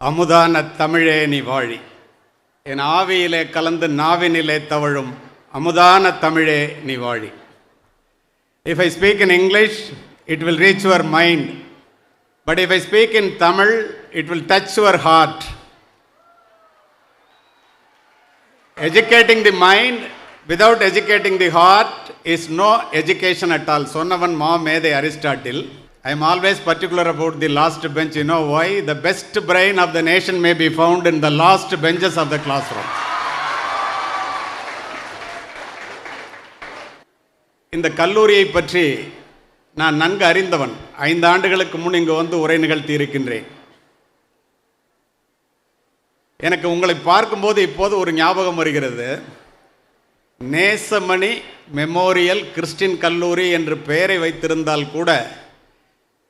அமுதான தமிழே நீ வாழி, என் ஆவியிலே கலந்து நாவினிலே தவழும் அமுதான தமிழே நீ வாழி. If I speak in English, it will reach your mind. But if I speak in Tamil, it will touch your heart. Educating the mind without educating the heart is no education at all. சொன்னவன் மேதை Aristotle. I am always particular about the last bench. You know why? The best brain of the nation may be found in the last benches of the classroom. இந்த கல்லூரியை பற்றி நான் நன்கு அறிந்தவன். 5 ஆண்டுகளுக்கு முன் இங்கு வந்து உரை நிகழ்த்தி இருக்கின்றேன். எனக்கு உங்களை பார்க்கும்போது இப்போது ஒரு ஞாபகம் வருகிறது. நேசமணி மெமோரியல் கிறிஸ்டின் கல்லூரி என்று பெயரை வைத்திருந்தால் கூட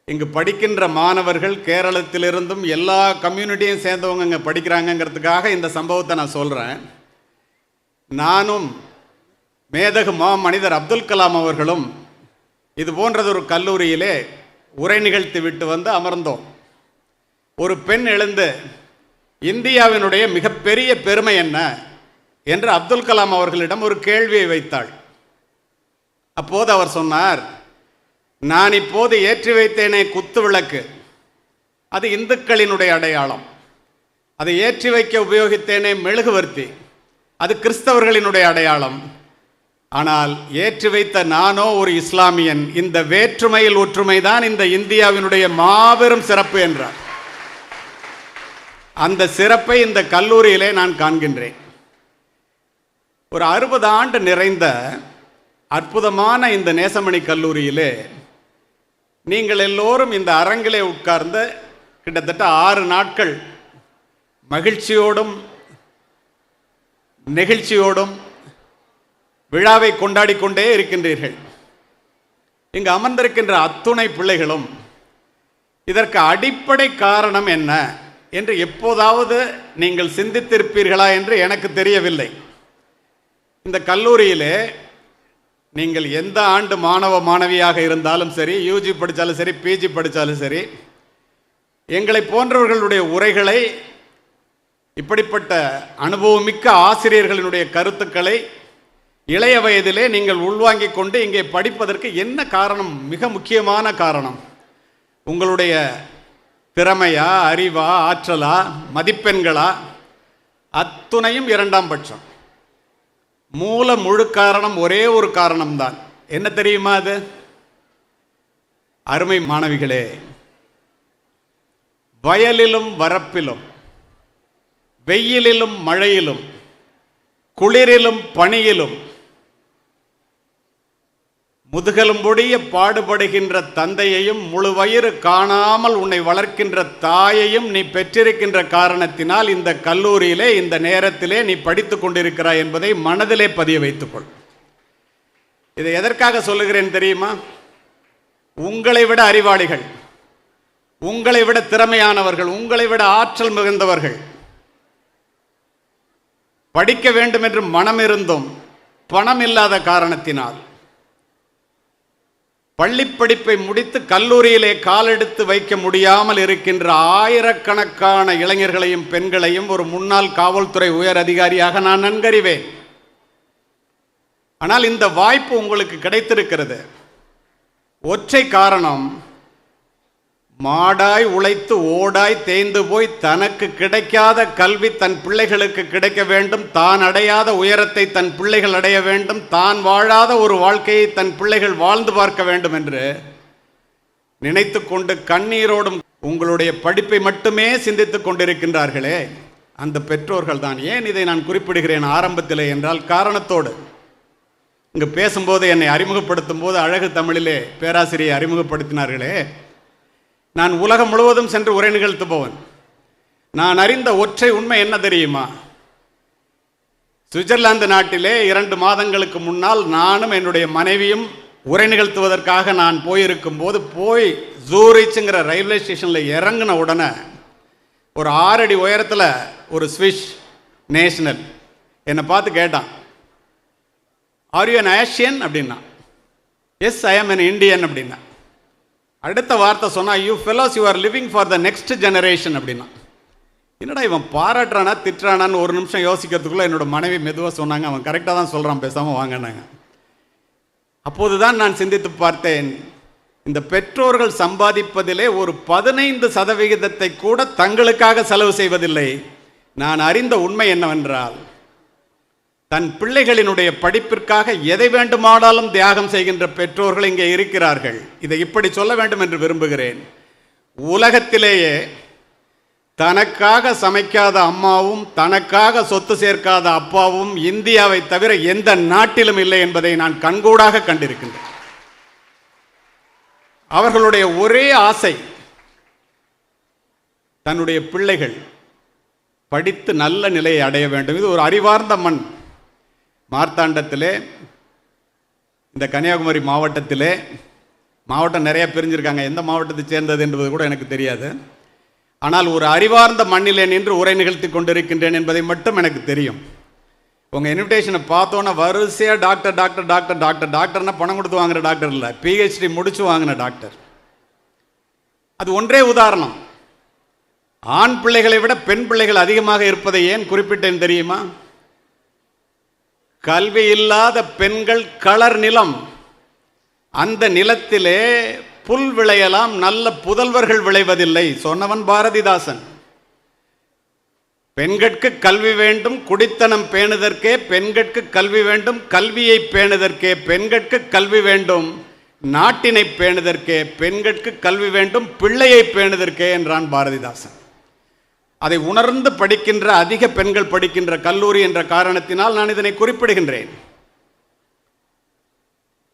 இங்கு படிக்கின்ற மாணவர்கள் கேரளத்திலிருந்தும் எல்லா கம்யூனிட்டியும் சேர்ந்தவங்க இங்கே படிக்கிறாங்கங்கிறதுக்காக இந்த சம்பவத்தை நான் சொல்கிறேன். நானும் மேதகு மனிதர் அப்துல் கலாம் அவர்களும் இது போன்றதொரு கல்லூரியிலே உரை நிகழ்த்தி விட்டு வந்து அமர்ந்தோம். ஒரு பெண் எழுந்து இந்தியாவினுடைய மிகப்பெரிய பெருமை என்ன என்று அப்துல் கலாம் அவர்களிடம் ஒரு கேள்வியை வைத்தாள். அப்போது அவர் சொன்னார், நான் இப்போது ஏற்றி வைத்தேனே குத்து விளக்கு, அது இந்துக்களினுடைய அடையாளம். அதை ஏற்றி வைக்க உபயோகித்தேனே மெழுகுவர்த்தி, அது கிறிஸ்தவர்களினுடைய அடையாளம். ஆனால் ஏற்றி வைத்த நானோ ஒரு இஸ்லாமியன். இந்த வேற்றுமையில் ஒற்றுமைதான் இந்த இந்தியாவினுடைய மாபெரும் சிறப்பு என்றார். அந்த சிறப்பை இந்த கல்லூரியிலே நான் காண்கின்றேன். ஒரு 60 ஆண்டு நிறைந்த அற்புதமான இந்த நேசமணி கல்லூரியிலே நீங்கள் எல்லோரும் இந்த அரங்கிலே உட்கார்ந்து கிட்டத்தட்ட 6 நாட்கள் மகிழ்ச்சியோடும் நெகிழ்ச்சியோடும் விழாவை கொண்டாடி கொண்டே இருக்கின்றீர்கள். இங்கு அமர்ந்திருக்கின்ற அத்துணை பிள்ளைகளும் இதற்கு அடிப்படை காரணம் என்ன என்று எப்போதாவது நீங்கள் சிந்தித்திருப்பீர்களா என்று எனக்கு தெரியவில்லை. இந்த கல்லூரியிலே நீங்கள் எந்த ஆண்டு மாணவ மாணவியாக இருந்தாலும் சரி, யூஜி படித்தாலும் சரி, பிஜி படித்தாலும் சரி, எங்களை போன்றவர்களுடைய உரைகளை, இப்படிப்பட்ட அனுபவமிக்க ஆசிரியர்களினுடைய கருத்துக்களை இளைய வயதிலே நீங்கள் உள்வாங்கிக் கொண்டு இங்கே படிப்பதற்கு என்ன காரணம்? மிக முக்கியமான காரணம் உங்களுடைய திறமையா, அறிவா, ஆற்றலா, மதிப்பெண்களா? அத்துணையும் 2ஆம் பட்சம். மூல முழு காரணம் ஒரே ஒரு காரணம்தான். என்ன தெரியுமா அது? அருமை மாணவிகளே, வயலிலும் வரப்பிலும், வெயிலிலும் மழையிலும், குளிரிலும் பனியிலும் முதுகெலும்பொடிய பாடுபடுகின்ற தந்தையையும் முழு வயிறு காணாமல் உன்னை வளர்க்கின்ற தாயையும் நீ பெற்றிருக்கின்ற காரணத்தினால் இந்த கல்லூரியிலே இந்த நேரத்திலே நீ படித்து கொண்டிருக்கிறாய் என்பதை மனதிலே பதிய வைத்துக்கொள். இதை எதற்காக சொல்லுகிறேன் தெரியுமா? உங்களை விட அறிவாளிகள், உங்களை விட திறமையானவர்கள், உங்களை விட ஆற்றல் மிகுந்தவர்கள் படிக்க வேண்டும் என்று மனம் இருந்தும் பணம் இல்லாத காரணத்தினால் பள்ளிப்படிப்பை முடித்து கல்லூரியிலே காலெடுத்து வைக்க முடியாமல் இருக்கின்ற ஆயிரக்கணக்கான இளைஞர்களையும் பெண்களையும் ஒரு முன்னாள் காவல்துறை உயர் அதிகாரியாக நான் நன்கறிவேன். ஆனால் இந்த வாய்ப்பு உங்களுக்கு கிடைத்திருக்கிறது. ஒற்றை காரணம், மாடாய் உழைத்து ஓடாய் தேய்ந்து போய் தனக்கு கிடைக்காத கல்வி தன் பிள்ளைகளுக்கு கிடைக்க வேண்டும், தான் அடையாத உயரத்தை தன் பிள்ளைகள் அடைய வேண்டும், தான் வாழாத ஒரு வாழ்க்கையை தன் பிள்ளைகள் வாழ்ந்து பார்க்க வேண்டும் என்று நினைத்து கொண்டு கண்ணீரோடும் உங்களுடைய படிப்பை மட்டுமே சிந்தித்துக் கொண்டிருக்கின்றார்களே, அந்த பெற்றோர்கள் தான். ஏன் இதை நான் குறிப்பிடுகிறேன் ஆரம்பத்திலே என்றால் காரணத்தோடு. இங்கு பேசும்போது என்னை அறிமுகப்படுத்தும் போது அழகு தமிழிலே பேராசிரியை அறிமுகப்படுத்தினார்களே, நான் உலகம் முழுவதும் சென்று உரை நிகழ்த்துபவன். நான் அறிந்த ஒற்றை உண்மை என்ன தெரியுமா? சுவிட்சர்லாந்து நாட்டிலே 2 மாதங்களுக்கு முன்னால் நானும் என்னுடைய மனைவியும் உரை நிகழ்த்துவதற்காக நான் போயிருக்கும் போது ஜூரிச்சுங்கிற ரயில்வே ஸ்டேஷனில் இறங்கின உடனே ஒரு 6 அடி உயரத்தில் ஒரு ஸ்விஸ் நேஷனல் என்னை பார்த்து கேட்டான், ஆர் யூ அன் ஏஷியன் அப்படின்னா. Yes, I am an Indian அப்படின்னா. அடுத்த வார்த்தை சொன்னா, you fellows you are living for the next generation அப்படின்னா. என்னடா இவன் பாராட்டுறானா திட்டுறானான்னு ஒரு நிமிஷம் யோசிக்கிறதுக்குள்ளே என்னோட மனைவி மெதுவாக சொன்னாங்க, அவன் கரெக்டாக தான் சொல்கிறான், பேசாமல் வாங்கினாங்க. அப்போது தான் நான் சிந்தித்து பார்த்தேன், இந்த பெற்றோர்கள் சம்பாதிப்பதிலே ஒரு 15% கூட தங்களுக்காக செலவு செய்வதில்லை. நான் அறிந்த உண்மை என்னவென்றால், தன் பிள்ளைகளினுடைய படிப்பிற்காக எதை வேண்டுமானாலும் தியாகம் செய்கின்ற பெற்றோர்கள் இங்கே இருக்கிறார்கள். இதை இப்படி சொல்ல வேண்டும் என்று விரும்புகிறேன். உலகத்திலேயே தனக்காக சமைக்காத அம்மாவும் தனக்காக சொத்து சேர்க்காத அப்பாவும் இந்தியாவை தவிர எந்த நாட்டிலும் இல்லை என்பதை நான் கண்கூடாக கண்டிருக்கின்றேன். அவர்களுடைய ஒரே ஆசை தன்னுடைய பிள்ளைகள் படித்து நல்ல நிலையை அடைய வேண்டும். இது ஒரு அறிவார்ந்த மண். மார்த்தாண்டத்திலே, இந்த கன்னியாகுமரி மாவட்டத்திலே, மாவட்டம் நிறைய பிரிஞ்சிருக்காங்க, எந்த மாவட்டத்தை சேர்ந்தது என்பது கூட எனக்கு தெரியாது. ஆனால் ஒரு அறிவார்ந்த மண்ணிலே நின்று உரை நிகழ்த்தி கொண்டிருக்கின்றேன் என்பதை மட்டும் எனக்கு தெரியும். உங்கள் இன்விடேஷனை பார்த்தோன்னா வரிசையாக டாக்டர் டாக்டர் டாக்டர் டாக்டர் டாக்டர்னா பணம் கொடுத்து வாங்குற டாக்டர் இல்லை, PhD முடிச்சு வாங்கின டாக்டர். அது ஒன்றே உதாரணம். ஆண் பிள்ளைகளை விட பெண் பிள்ளைகள் அதிகமாக இருப்பதை ஏன் குறிப்பிட்டேன் தெரியுமா? கல்வி இல்லாத பெண்கள் களர் நிலம், அந்த நிலத்திலே புல் விளையலாம், நல்ல புதல்வர்கள் விளைவதில்லை சொன்னவன் பாரதிதாசன். பெண்கட்கு கல்வி வேண்டும், குடித்தனம் பேணுதற்கே பெண்கட்கு கல்வி வேண்டும், கல்வியை பேணுதற்கே பெண்கட்கு கல்வி வேண்டும், நாட்டினை பேணுதற்கே பெண்கட்கு கல்வி வேண்டும், பிள்ளையை பேணுதற்கே என்றான் பாரதிதாசன். அதை உணர்ந்து படிக்கின்ற அதிக பெண்கள் படிக்கின்ற கல்லூரி என்ற காரணத்தினால் நான் இதனை குறிப்பிடுகின்றேன்.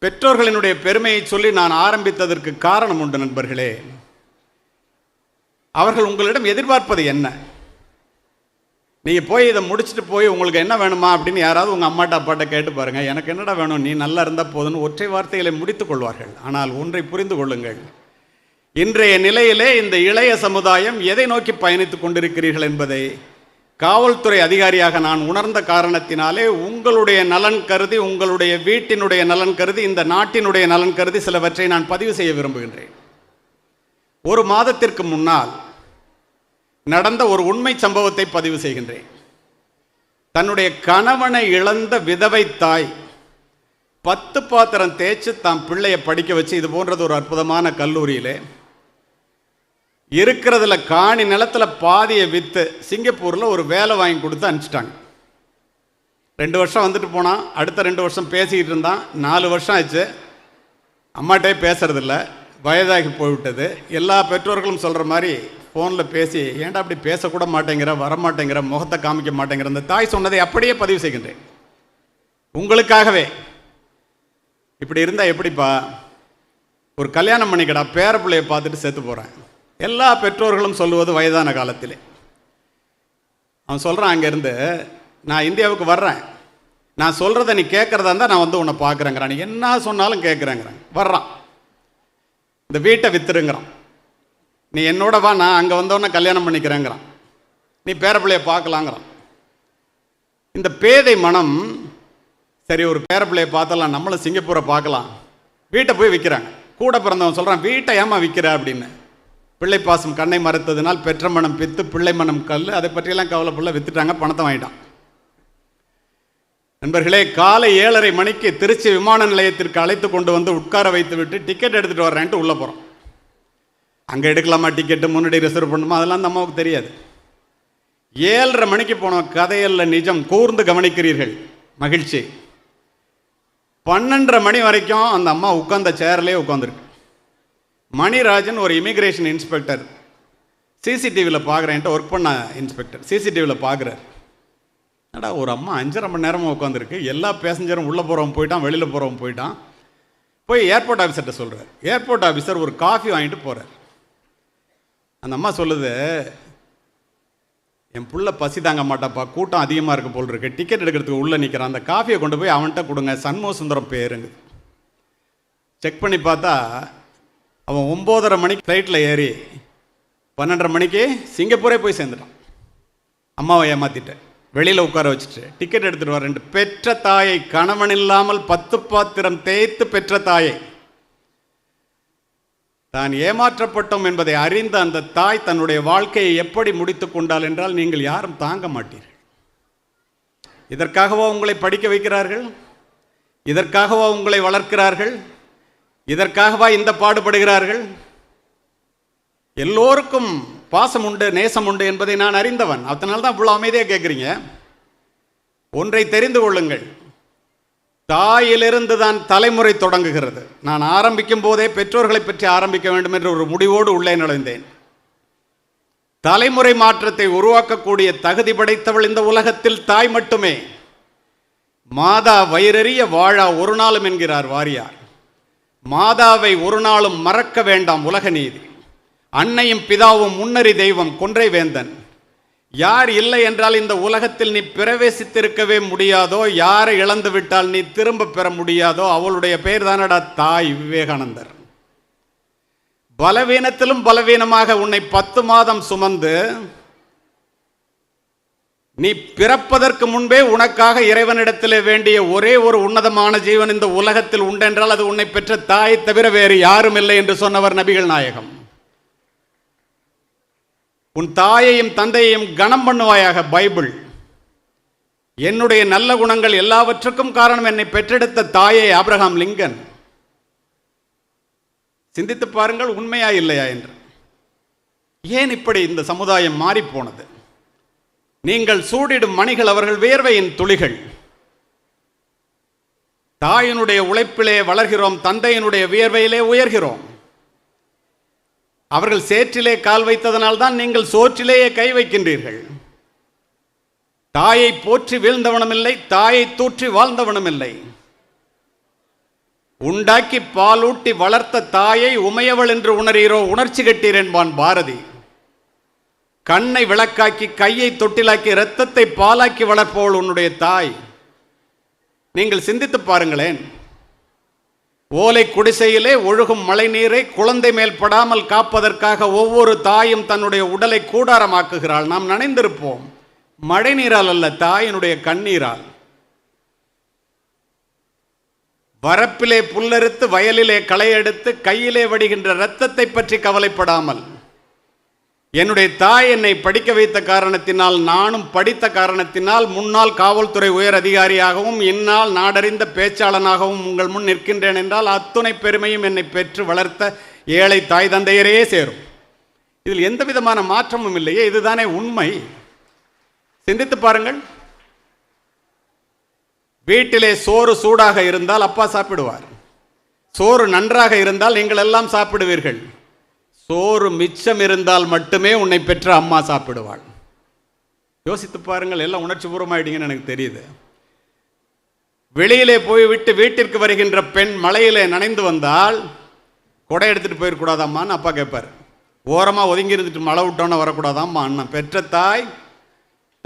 பெற்றோர்களினுடைய பெருமையை சொல்லி நான் ஆரம்பித்ததற்கு காரணம் உண்டு நண்பர்களே. அவர்கள் உங்களிடம் எதிர்பார்ப்பது என்ன? நீங்கள் போய் இதை முடிச்சுட்டு போய் உங்களுக்கு என்ன வேணுமா அப்படின்னு யாராவது உங்கள் அம்மாட்ட அப்பாட்ட கேட்டு பாருங்கள். எனக்கு என்னடா வேணும், நீ நல்லா இருந்தால் போதுன்னு ஒற்றை வார்த்தைகளை முடித்துக் கொள்வார்கள். ஆனால் ஒன்றை புரிந்து கொள்ளுங்கள், இன்றைய நிலையிலே இந்த இளைய சமுதாயம் எதை நோக்கி பயணித்துக் கொண்டிருக்கிறீர்கள் என்பதை காவல்துறை அதிகாரியாக நான் உணர்ந்த காரணத்தினாலே உங்களுடைய நலன் கருதி, உங்களுடைய வீட்டினுடைய நலன் கருதி, இந்த நாட்டினுடைய நலன் கருதி சிலவற்றை நான் பதிவு செய்ய விரும்புகின்றேன். ஒரு மாதத்திற்கு முன்னால் நடந்த ஒரு உண்மை சம்பவத்தை பதிவு செய்கின்றேன். தன்னுடைய கணவனை இழந்த விதவை தாய் 10 பாத்திரம் தேய்ச்சி தாம் பிள்ளையை படிக்க வச்சு, இது போன்றது ஒரு அற்புதமான கல்லூரியிலே இருக்கிறதுல காணி நிலத்தில் பாதியை விற்று சிங்கப்பூரில் ஒரு வேலை வாங்கி கொடுத்து அனுப்பிச்சிட்டாங்க. 2 வருஷம் வந்துட்டு போனான், அடுத்த 2 வருஷம் பேசிக்கிட்டு இருந்தான். 4 வருஷம் ஆச்சு, அம்மாட்டே பேசுறதில்ல, வயதாகி போய்விட்டது. எல்லா பெற்றோர்களும் சொல்கிற மாதிரி ஃபோனில் பேசி ஏன்டா அப்படி பேசக்கூட மாட்டேங்கிற, வரமாட்டேங்கிற, முகத்தை காமிக்க மாட்டேங்கிற, அந்த தாய் சொன்னதை அப்படியே பதிவு செய்கின்றேன் உங்களுக்காகவே. இப்படி இருந்தால் எப்படிப்பா? ஒரு கல்யாணம் பண்ணிக்கடா, பேர பிள்ளையை பார்த்துட்டு செத்து போகிறேன். எல்லா பெற்றோர்களும் சொல்லுவது வயதான காலத்திலே. அவன் சொல்கிறான், அங்கேருந்து நான் இந்தியாவுக்கு வர்றேன், நான் சொல்கிறத நீ கேட்குறதா இருந்தால் நான் வந்து உன்னை பார்க்குறேங்கிறான், நீ என்ன சொன்னாலும் கேட்குறேங்கிறான். வர்றான், இந்த வீட்டை வித்துருங்கிறான், நீ என்னோட வா, நான் அங்கே வந்தோன்னே கல்யாணம் பண்ணிக்கிறேங்கிறான், நீ பேர பிள்ளையை பார்க்கலாங்கிறான். இந்த பேதை மனம், சரி ஒரு பேர பிள்ளையை பார்த்தலாம், நம்மளும் சிங்கப்பூரை பார்க்கலாம், வீட்டை போய் விற்கிறாங்க. கூட பிறந்தவன் சொல்கிறான், வீட்டை ஏமா விற்கிற அப்படின்னு. பிள்ளை பாசம் கண்ணை மறைத்ததினால் பெற்ற மனம் பித்து, பிள்ளை மனம் கல், அதை பற்றியெல்லாம் கவலைப்படல, வித்துட்டாங்க, பணத்தை வாங்கிட்டான். நண்பர்களே, காலை 7:30 மணிக்கு திருச்சி விமான நிலையத்திற்கு அழைத்து கொண்டு வந்து உட்கார வைத்து விட்டு டிக்கெட் எடுத்துகிட்டு வர்றேன்ட்டு உள்ளே போகிறோம். அங்கே எடுக்கலாமா டிக்கெட்டு, முன்னாடி ரிசர்வ் பண்ணுமா, அதெல்லாம் அந்த அம்மாவுக்கு தெரியாது. 7:30 மணிக்கு போனோம். கதையல்ல நிஜம், கூர்ந்து கவனிக்கிறீர்கள், மகிழ்ச்சி. 12:30 மணி வரைக்கும் அந்த அம்மா உட்கார்ந்த சேர்லேயே உட்காந்துருக்கு. மணிராஜன் ஒரு இமிக்ரேஷன் இன்ஸ்பெக்டர், சிசிடிவியில் பார்க்குறேன்ட்டு ஒர்க் பண்ண இன்ஸ்பெக்டர், சிசிடிவியில் பார்க்குறார். அடா ஒரு அம்மா 5.5 மணி நேரமாக உட்காந்துருக்கு, எல்லா பேசஞ்சரும் உள்ளே போகிறவன் போயிட்டான், வெளியில் போகிறவன் போயிட்டான். போய் ஏர்போர்ட் ஆஃபீஸர்கிட்ட சொல்கிறார். ஏர்போர்ட் ஆஃபீஸர் ஒரு காஃபி வாங்கிட்டு போகிறார். அந்த அம்மா சொல்லுது, என் புள்ள பசி தாங்க மாட்டாப்பா, கூட்டம் அதிகமாக இருக்க போல் இருக்கு, டிக்கெட் எடுக்கிறதுக்கு உள்ளே நிற்கிறான், அந்த காஃபியை கொண்டு போய் அவன்கிட்ட கொடுங்க, சண்முக சுந்தரம் பேருங்க. செக் பண்ணி பார்த்தா அவன் 9:30 மணிக்கு ஃப்ளைட்டில் ஏறி 12:30 மணிக்கு சிங்கப்பூரே போய் சேர்ந்துட்டான். அம்மாவை ஏமாற்றிட்டு வெளியில் உட்கார வச்சுட்டு டிக்கெட் எடுத்துகிட்டு வரேன். பெற்ற தாயை, கணவன் இல்லாமல் 10 பாத்திரம் தேய்த்து பெற்ற தாயை தான் ஏமாற்றப்பட்டோம் என்பதை அறிந்த அந்த தாய் தன்னுடைய வாழ்க்கையை எப்படி முடித்து கொண்டாள் என்றால் நீங்கள் யாரும் தாங்க மாட்டீர்கள். இதற்காகவா உங்களை படிக்க வைக்கிறார்கள்? இதற்காகவா உங்களை வளர்க்கிறார்கள்? இதற்காகவா இந்த பாடுபடுகிறார்கள்? எல்லோருக்கும் பாசம் உண்டு, நேசம் உண்டு என்பதை நான் அறிந்தவன். அதனால தான் இவ்வளோ அமைதியாக கேட்குறீங்க. ஒன்றை தெரிந்து கொள்ளுங்கள், தாயிலிருந்து தான் தலைமுறை தொடங்குகிறது. நான் ஆரம்பிக்கும் போதே பெற்றோர்களை பற்றி ஆரம்பிக்க வேண்டும் என்ற ஒரு முடிவோடு உள்ளே நுழைந்தேன். தலைமுறை மாற்றத்தை உருவாக்கக்கூடிய தகுதி படைத்தவள் இந்த உலகத்தில் தாய் மட்டுமே. மாதா வயிறறிய வாழா ஒரு நாளும் என்கிறார் வாரியார். மாதாவை ஒரு நாளும் மறக்க வேண்டாம் உலக நீதி. அன்னையும் பிதாவும் முன்னறி தெய்வம் கொன்றை வேந்தன். யார் இல்லை என்றால் இந்த உலகத்தில் நீ பிரவேசித்திருக்கவே முடியாதோ, யாரை இழந்து விட்டால் நீ திரும்ப பெற முடியாதோ அவளுடைய பெயர் தானடா தாய். விவேகானந்தர். பலவீனத்திலும் பலவீனமாக உன்னை 10 மாதம் சுமந்து நீ பிறப்பதற்கு முன்பே உனக்காக இறைவனிடத்திலே வேண்டிய ஒரே ஒரு உன்னதமான ஜீவன் இந்த உலகத்தில் உண்டென்றால் அது உன்னை பெற்ற தாயை தவிர வேறு யாரும் இல்லை என்று சொன்னவர் நபிகள் நாயகம். உன் தாயையும் தந்தையையும் கனம் பண்ணுவாயாக. பைபிள். என்னுடைய நல்ல குணங்கள் எல்லாவற்றுக்கும் காரணம் என்னை பெற்றெடுத்த தாயை ஆபிரகாம் லிங்கன். சிந்தித்து பாருங்கள், உண்மையா இல்லையா என்று. ஏன் இப்படி இந்த சமுதாயம் மாறி போனது? நீங்கள் சூடிடும் மணிகள் அவர்கள் வியர்வையின் துளிகள். தாயினுடைய உழைப்பிலே வளர்கிறோம், தந்தையினுடைய வியர்வையிலே உயர்கிறோம். அவர்கள் சேற்றிலே கால் வைத்ததனால்தான் நீங்கள் சோற்றிலேயே கை வைக்கின்றீர்கள். தாயை போற்றி வீழ்ந்தவனும் இல்லை, தாயை தூற்றி வாழ்ந்தவனும் இல்லை. உண்டாக்கி பாலூட்டி வளர்த்த தாயை உமையவள் என்று உணரீரோ, உணர்ச்சி கட்டீர் என்பான் பாரதி. கண்ணை விளக்காக்கி கையை தொட்டிலாக்கி இரத்தத்தை பாலாக்கி வளர்ப்பவள் உன்னுடைய தாய். நீங்கள் சிந்தித்து பாருங்களேன். ஓலை குடிசையிலே ஒழுகும் மழை நீரை குழந்தை மேல் படாமல் காப்பதற்காக ஒவ்வொரு தாயும் தன்னுடைய உடலை கூடாரமாக்குகிறாள். நாம் நனைந்திருப்போம். மழை நீரால் அல்ல, தாயினுடைய கண்ணீரால். வரப்பிலே புல்லறுத்து வயலிலே களையெடுத்து கையிலே வடிகின்ற இரத்தத்தை பற்றி கவலைப்படாமல், என்னுடைய தாய் என்னை படிக்க வைத்த காரணத்தினால், நானும் படித்த காரணத்தினால் முன்னாள் காவல்துறை உயர் அதிகாரியாகவும் இந்நாள் நாடறிந்த பேச்சாளனாகவும் உங்கள் முன் நிற்கின்றேன் என்றால் அத்துணை பெருமையும் என்னை பெற்று வளர்த்த ஏழை தாய் தந்தையரே சேரும். இதில் எந்த விதமான மாற்றமும் இல்லையே. இதுதானே உண்மை. சிந்தித்து பாருங்கள். வீட்டிலே சோறு சூடாக இருந்தால் அப்பா சாப்பிடுவார். சோறு நன்றாக இருந்தால் நீங்கள் எல்லாம் சாப்பிடுவீர்கள். சோறு மிச்சம் இருந்தால் மட்டுமே உன்னை பெற்ற அம்மா சாப்பிடுவாள். யோசித்து பாருங்கள். எல்லாம் உணர்ச்சி பூர்வமாயிட்டீங்கன்னு எனக்கு தெரியுது. வெளியிலே போய்விட்டு வீட்டிற்கு வருகின்ற பெண் மழையிலே நனைந்து வந்தால் கொடை எடுத்துகிட்டு போயிடக்கூடாதாம்மான்னு அப்பா கேட்பார். ஓரமாக ஒதுங்கி இருந்துட்டு மழை விட்டோன்னு வரக்கூடாதாம்மா அண்ணன். பெற்ற தாய்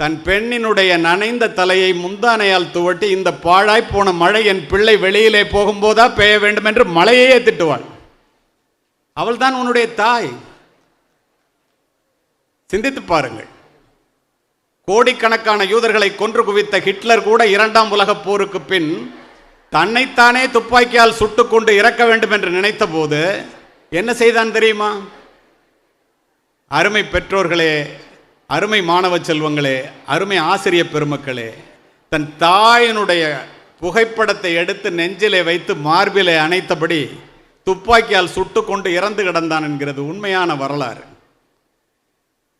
தன் பெண்ணினுடைய நனைந்த தலையை முந்தானையால் துவட்டி, இந்த பாழாய் போன மழை என் பிள்ளை வெளியிலே போகும்போதா பெய்ய வேண்டும் என்று மழையே திட்டுவாள். அவள் தான் உன்னுடைய தாய். சிந்தித்து பாருங்கள். கோடிக்கணக்கான யூதர்களை கொன்று குவித்த ஹிட்லர் கூட 2ஆம் உலகப் போருக்கு பின் தன்னைத்தானே துப்பாக்கியால் சுட்டுக்கொண்டு இறக்க வேண்டும் என்று நினைத்த போது என்ன செய்தான் தெரியுமா? அருமை பெற்றோர்களே, அருமை மாணவ செல்வங்களே, அருமை ஆசிரிய பெருமக்களே, தன் தாயினுடைய புகைப்படத்தை எடுத்து நெஞ்சிலே வைத்து மார்பிலே அணைத்தபடி துப்பாக்கியால் சுட்டுக்கொண்டு இறந்து கிடந்தான் என்கிறது உண்மையான வரலாறு.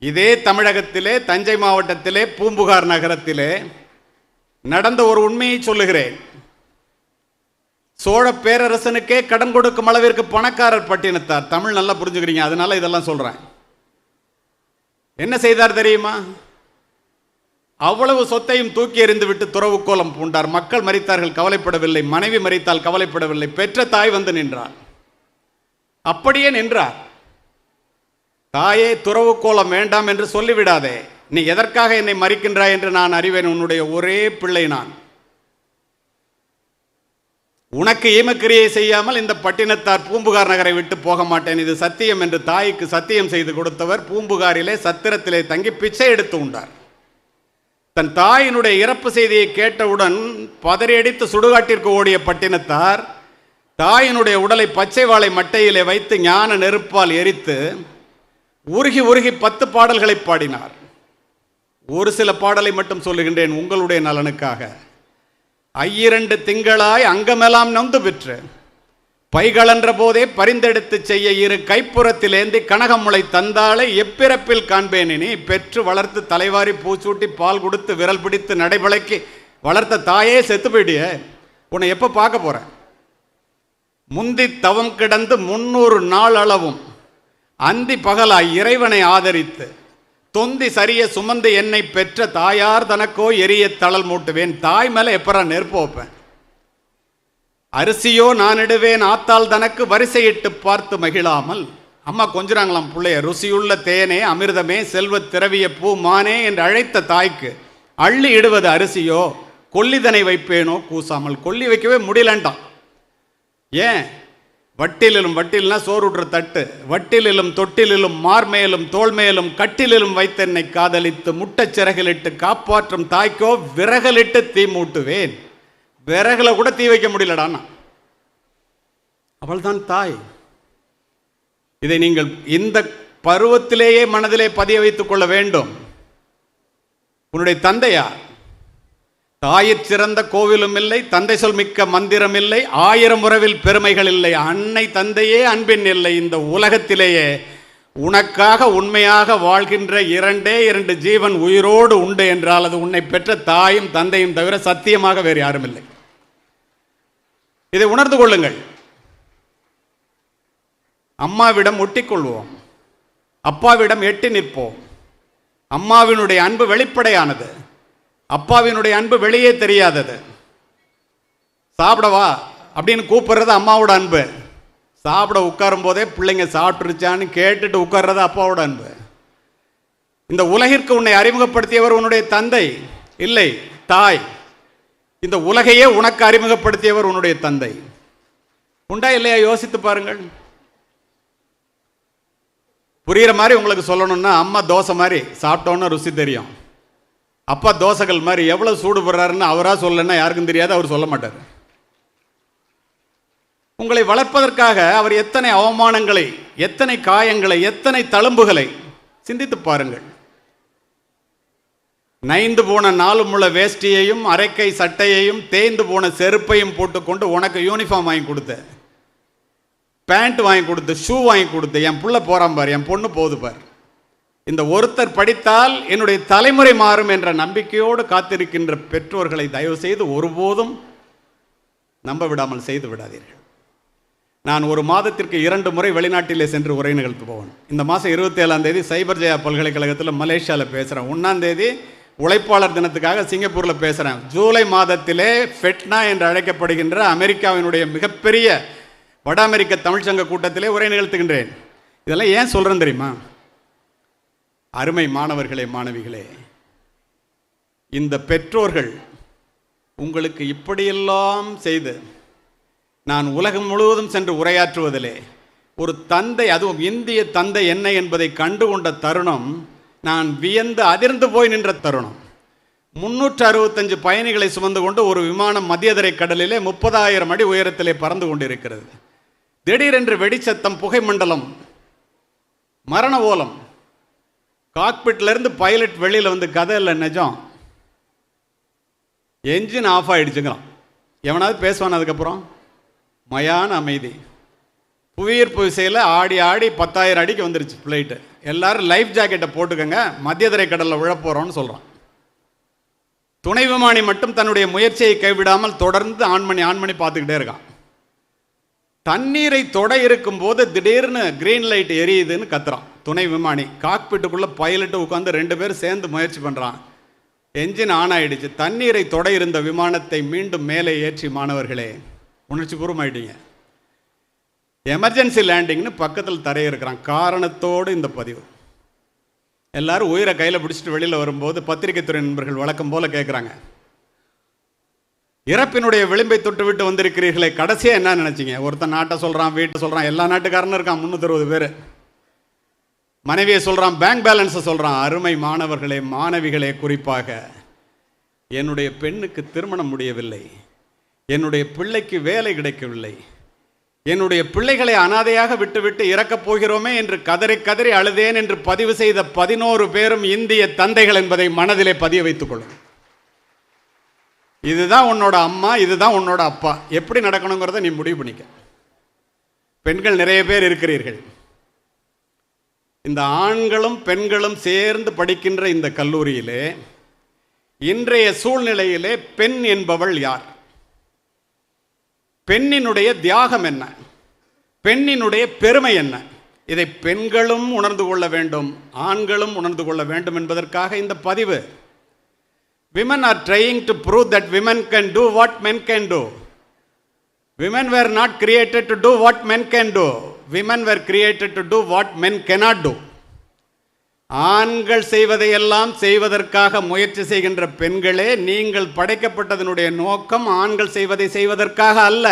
இதே தமிழகத்திலே தஞ்சை மாவட்டத்திலே பூம்புகார் நகரத்திலே நடந்த ஒரு உண்மையை சொல்லுகிறேன். சோழ பேரரசனுக்கே கடன் கொடுக்கும் அளவிற்கு பணக்காரர் பட்டினத்தார். தமிழ் நல்லா புரிஞ்சுக்கிறீங்க, அதனால இதெல்லாம் சொல்றேன். என்ன செய்தார் தெரியுமா? அவ்வளவு சொத்தையும் தூக்கி எறிந்து விட்டு துறவு கோலம் பூண்டார். மக்கள் மரித்தார்கள், கவலைப்படவில்லை. மனைவி மரித்தால் கவலைப்படவில்லை. பெற்ற தாய் வந்து நின்றார். அப்படியே நின்றார். தாயே, துறவு கோலம் வேண்டாம் என்று சொல்லிவிடாதே. நீ எதற்காக என்னை மறிக்கின்றாய் என்று நான் அறிவேன். உன்னுடைய ஒரே பிள்ளை நான். உனக்கு ஈமக்கிரியை செய்யாமல் இந்த பட்டினத்தார் பூம்புகார் நகரை விட்டு போக மாட்டேன், இது சத்தியம் என்று தாய்க்கு சத்தியம் செய்து கொடுத்தவர் பூம்புகாரிலே சத்திரத்திலே தங்கி பிச்சை எடுத்து உண்டார். தன் தாயினுடைய இறப்பு செய்தியை கேட்டவுடன் பதறியடித்து சுடுகாட்டிற்கு ஓடிய பட்டினத்தார் தாயினுடைய உடலை பச்சை வாழை மட்டையிலே வைத்து ஞான நெருப்பால் எரித்து உருகி உருகி 10 பாடல்களை பாடினார். ஒரு சில பாடலை மட்டும் சொல்லுகின்றேன் உங்களுடைய நலனுக்காக. 2 திங்களாய் அங்கமெல்லாம் நொந்து பெற்று பைகளன்ற போதே பரிந்தெடுத்து செய்ய 2 கைப்புறத்தில் ஏந்தி கனகமுளை தந்தாளை எப்பிறப்பில் காண்பேனே. பெற்று வளர்த்து தலைவாரி பூச்சூட்டி பால் கொடுத்து விரல் பிடித்து நடைபழக்கி வளர்த்த தாயே செத்து போயிடிய, உன்னை எப்போ பார்க்க போகிறேன்? முந்தி தவம் கிடந்து 300 நாள் அளவும் அந்தி பகலாய் இறைவனை ஆதரித்து தொந்தி சரிய சுமந்து என்னை பெற்ற தாயார் தனக்கோ எரிய தளல் மூட்டுவேன். தாய் மேலே எப்பரா நெருப்பு வைப்பேன்? அரிசியோ நான் இடுவேன் ஆத்தால் தனக்கு வரிசையிட்டு பார்த்து மகிழாமல். அம்மா கொஞ்சிறாங்களாம் பிள்ளைய. ருசியுள்ள தேனே அமிர்தமே செல்வ திரவிய பூ மானே என்று அழைத்த தாய்க்கு அள்ளி இடுவது அரிசியோ கொல்லிதனை வைப்பேனோ கூசாமல். கொல்லி வைக்கவே முடியலண்டான். ஏன்? வட்டிலும் வட்டில்னா சோறுடுற தட்டு, வட்டிலும் தொட்டிலும் மார்மேலும் தோல்மேலும் கட்டிலும் வைத்தென்னை காதலித்து முட்டச் சிறகிலிட்டு காப்பாற்றும் தாய்க்கோ விறகலிட்டு தீ மூட்டுவேன். விறகுல கூட தீ வைக்க முடியலடான்னா அவள்தான் தாய். இதை நீங்கள் இந்த பருவத்திலேயே மனதிலே பதிய வைத்துக் கொள்ள வேண்டும். உன்னுடைய தந்தையார்? தாயிற் சிறந்த கோவிலும் இல்லை, தந்தை சொல் மிக்க மந்திரம் இல்லை, 1000 உறவில் பெருமைகள் இல்லை, அன்னை தந்தையே அன்பின் இல்லை. இந்த உலகத்திலேயே உனக்காக உண்மையாக வாழ்கின்ற 2 ஜீவன் உயிரோடு உண்டு என்றால் அது உன்னை பெற்ற தாயும் தந்தையும் தவிர சத்தியமாக வேறு யாரும் இல்லை. இதை உணர்ந்து கொள்ளுங்கள். அம்மாவிடம் ஒட்டிக்கொள்வோம், அப்பாவிடம் எட்டி நிற்போம். அம்மாவினுடைய அன்பு வெளிப்படையானது, அப்பாவினுடைய அன்பு வெளியே தெரியாதது. சாப்பிடவா அப்படின்னு கூப்பிடுறது அம்மாவோட அன்பு. சாப்பிட உட்காரும் போதே பிள்ளைங்க சாப்பிட்டுருச்சான்னு கேட்டுட்டு உட்கார்றது அப்பாவோட அன்பு. இந்த உலகிற்கு உன்னை அறிமுகப்படுத்தியவர் உன்னுடைய தந்தை இல்லை, தாய். இந்த உலகையே உனக்கு அறிமுகப்படுத்தியவர் உன்னுடைய தந்தை. உண்டா இல்லையா? யோசித்து பாருங்கள். புரிகிற மாதிரி உங்களுக்கு சொல்லணும்னா, அம்மா தோசை மாதிரி சாப்பிட்டோன்னு ருசி தெரியும். அப்பா தோசைகள் மாதிரி எவ்வளவு சூடு போடுறாருன்னு அவராக சொல்லணும்னா யாருக்கும் தெரியாது, அவர் சொல்ல மாட்டார். உங்களை வளர்ப்பதற்காக அவர் எத்தனை அவமானங்களை, எத்தனை காயங்களை, எத்தனை தழும்புகளை சிந்தித்து பாருங்கள். நைந்து போன 4 முழ வேஷ்டியையும் அரைக்கை சட்டையையும் தேய்ந்து போன செருப்பையும் போட்டுக்கொண்டு உனக்கு யூனிஃபார்ம் வாங்கி கொடுத்த, பேண்ட் வாங்கி கொடுத்து, ஷூ வாங்கி கொடுத்து, என் புள்ள போறான் பார், என் பொண்ணு போகுது பார், இந்த ஒருத்தர் படித்தால் என்னுடைய தலைமுறை மாறும் என்ற நம்பிக்கையோடு காத்திருக்கின்ற பெற்றோர்களை தயவு செய்து ஒருபோதும் நம்ப விடாமல் செய்து விடாதீர்கள். நான் ஒரு மாதத்திற்கு 2 முறை வெளிநாட்டிலே சென்று உரை நிகழ்த்து போவேன். இந்த மாதம் 27ஆம் தேதி சைபர் ஜெயா பல்கலைக்கழகத்தில் மலேசியாவில் பேசுகிறேன். 1ஆம் தேதி உழைப்பாளர் தினத்துக்காக சிங்கப்பூரில் பேசுகிறேன். ஜூலை மாதத்திலே ஃபெட்னா என்று அழைக்கப்படுகின்ற அமெரிக்காவினுடைய மிகப்பெரிய வட அமெரிக்க தமிழ்ச்சங்க கூட்டத்திலே உரை நிகழ்த்துகின்றேன். இதெல்லாம் ஏன் சொல்கிறேன் தெரியுமா? அருமை மாணவர்களே, மாணவிகளே, இந்த பெற்றோர்கள் உங்களுக்கு இப்படியெல்லாம் செய்து நான் உலகம் முழுவதும் சென்று உரையாற்றுவதிலே ஒரு தந்தை, அதுவும் இந்திய தந்தை என்ன என்பதை கண்டுகொண்ட தருணம் நான் வியந்து அதிர்ந்து போய் நின்ற தருணம். 365 பயணிகளை சுமந்து கொண்டு ஒரு விமானம் மத்தியதரை கடலிலே 30,000 அடி உயரத்திலே பறந்து கொண்டிருக்கிறது. திடீரென்று வெடிச்சத்தம், புகை மண்டலம், மரண ஓலம். காக்பிட்லேருந்து பைலட் வெளியில் வந்து கதை இல்லை நிஜம், என்ஜின் ஆஃப் ஆகிடுச்சுங்கிறான். எவனாவது பேசுவான்? அதுக்கப்புறம் மயான அமைதி. புவியீர்ப்பு விசையில் ஆடி ஆடி 10,000 அடிக்கு வந்துருச்சு ஃப்ளைட்டு. எல்லாரும் லைஃப் ஜாக்கெட்டை போட்டுக்கங்க, மத்தியதரை கடலில் விழப்போகிறோன்னு சொல்கிறான். துணை விமானி மட்டும் தன்னுடைய முயற்சியை கைவிடாமல் தொடர்ந்து ஆண்மணி பார்த்துக்கிட்டே இருக்கான். தண்ணீரை தொட இருக்கும்போது திடீர்னு கிரீன் லைட் எரியுதுன்னு கத்துறான் துணை விமானி. காக்பிட்டுக்குள்ளே பைலட்டு உட்காந்து 2 பேர் சேர்ந்து முயற்சி பண்ணுறான். என்ஜின் ஆன் ஆகிடுச்சு. தண்ணீரை தொட இருந்த விமானத்தை மீண்டும் மேலே ஏற்றி, மாணவர்களே உணர்ச்சி பூர்வமாயிட்டீங்க, எமர்ஜென்சி லேண்டிங்னு பக்கத்தில் தரையிருக்கிறான். காரணத்தோடு இந்த பதிவு. எல்லாரும் உயிரை கையில் பிடிச்சிட்டு வெளியில் வரும்போது பத்திரிகை துறை நண்பர்கள் வழக்கம் போல் கேட்குறாங்க, இறப்பினுடைய விளிம்பை தொட்டு விட்டு வந்திருக்கிறீர்களே, கடைசியாக என்ன நினச்சிங்க? ஒருத்தன் நாட்டை சொல்கிறான், வீட்டை சொல்கிறான், எல்லா நாட்டுக்காரனும் இருக்கான் 360 பேர். மனைவியை சொல்கிறான், பேங்க் பேலன்ஸை சொல்கிறான். அருமை மாணவர்களே, மாணவிகளே, குறிப்பாக என்னுடைய பெண்ணுக்கு திருமணம் முடியவில்லை, என்னுடைய பிள்ளைக்கு வேலை கிடைக்கவில்லை, என்னுடைய பிள்ளைகளை அனாதையாக விட்டுவிட்டு இறக்கப் போகிறோமே என்று கதறி கதறி அழுதேன் என்று பதிவு செய்த 11 பேரும் இந்திய தந்தைகள் என்பதை மனதிலே பதிய வைத்துக் கொள்ளும். இதுதான் உன்னோட அம்மா, இதுதான் உன்னோட அப்பா. எப்படி நடக்கணுங்கிறத நீ முடிவு பண்ணிக்க. பெண்கள் நிறைய பேர் இருக்கிறீர்கள். இந்த ஆண்களும் பெண்களும் சேர்ந்து படிக்கின்ற இந்த கல்லூரியிலே இன்றைய சூழ்நிலையிலே பெண் என்பவள் யார்? பெண்ணினுடைய தியாகம் என்ன? பெண்ணினுடைய பெருமை என்ன? இதை பெண்களும் உணர்ந்து கொள்ள வேண்டும், ஆண்களும் உணர்ந்து கொள்ள வேண்டும் என்பதற்காக இந்த பதிவு. Women are trying to prove that women can do what men can do. Women were not created to do what men can do. Women were created to do what men cannot do. ஆண்கள் செய்வதையெல்லாம் செய்வதற்காக முயற்சி செய்கின்ற பெண்களே, நீங்கள் படைக்கப்பட்டதனுடைய நோக்கம் ஆண்கள் செய்வதை செய்வதற்காக அல்ல,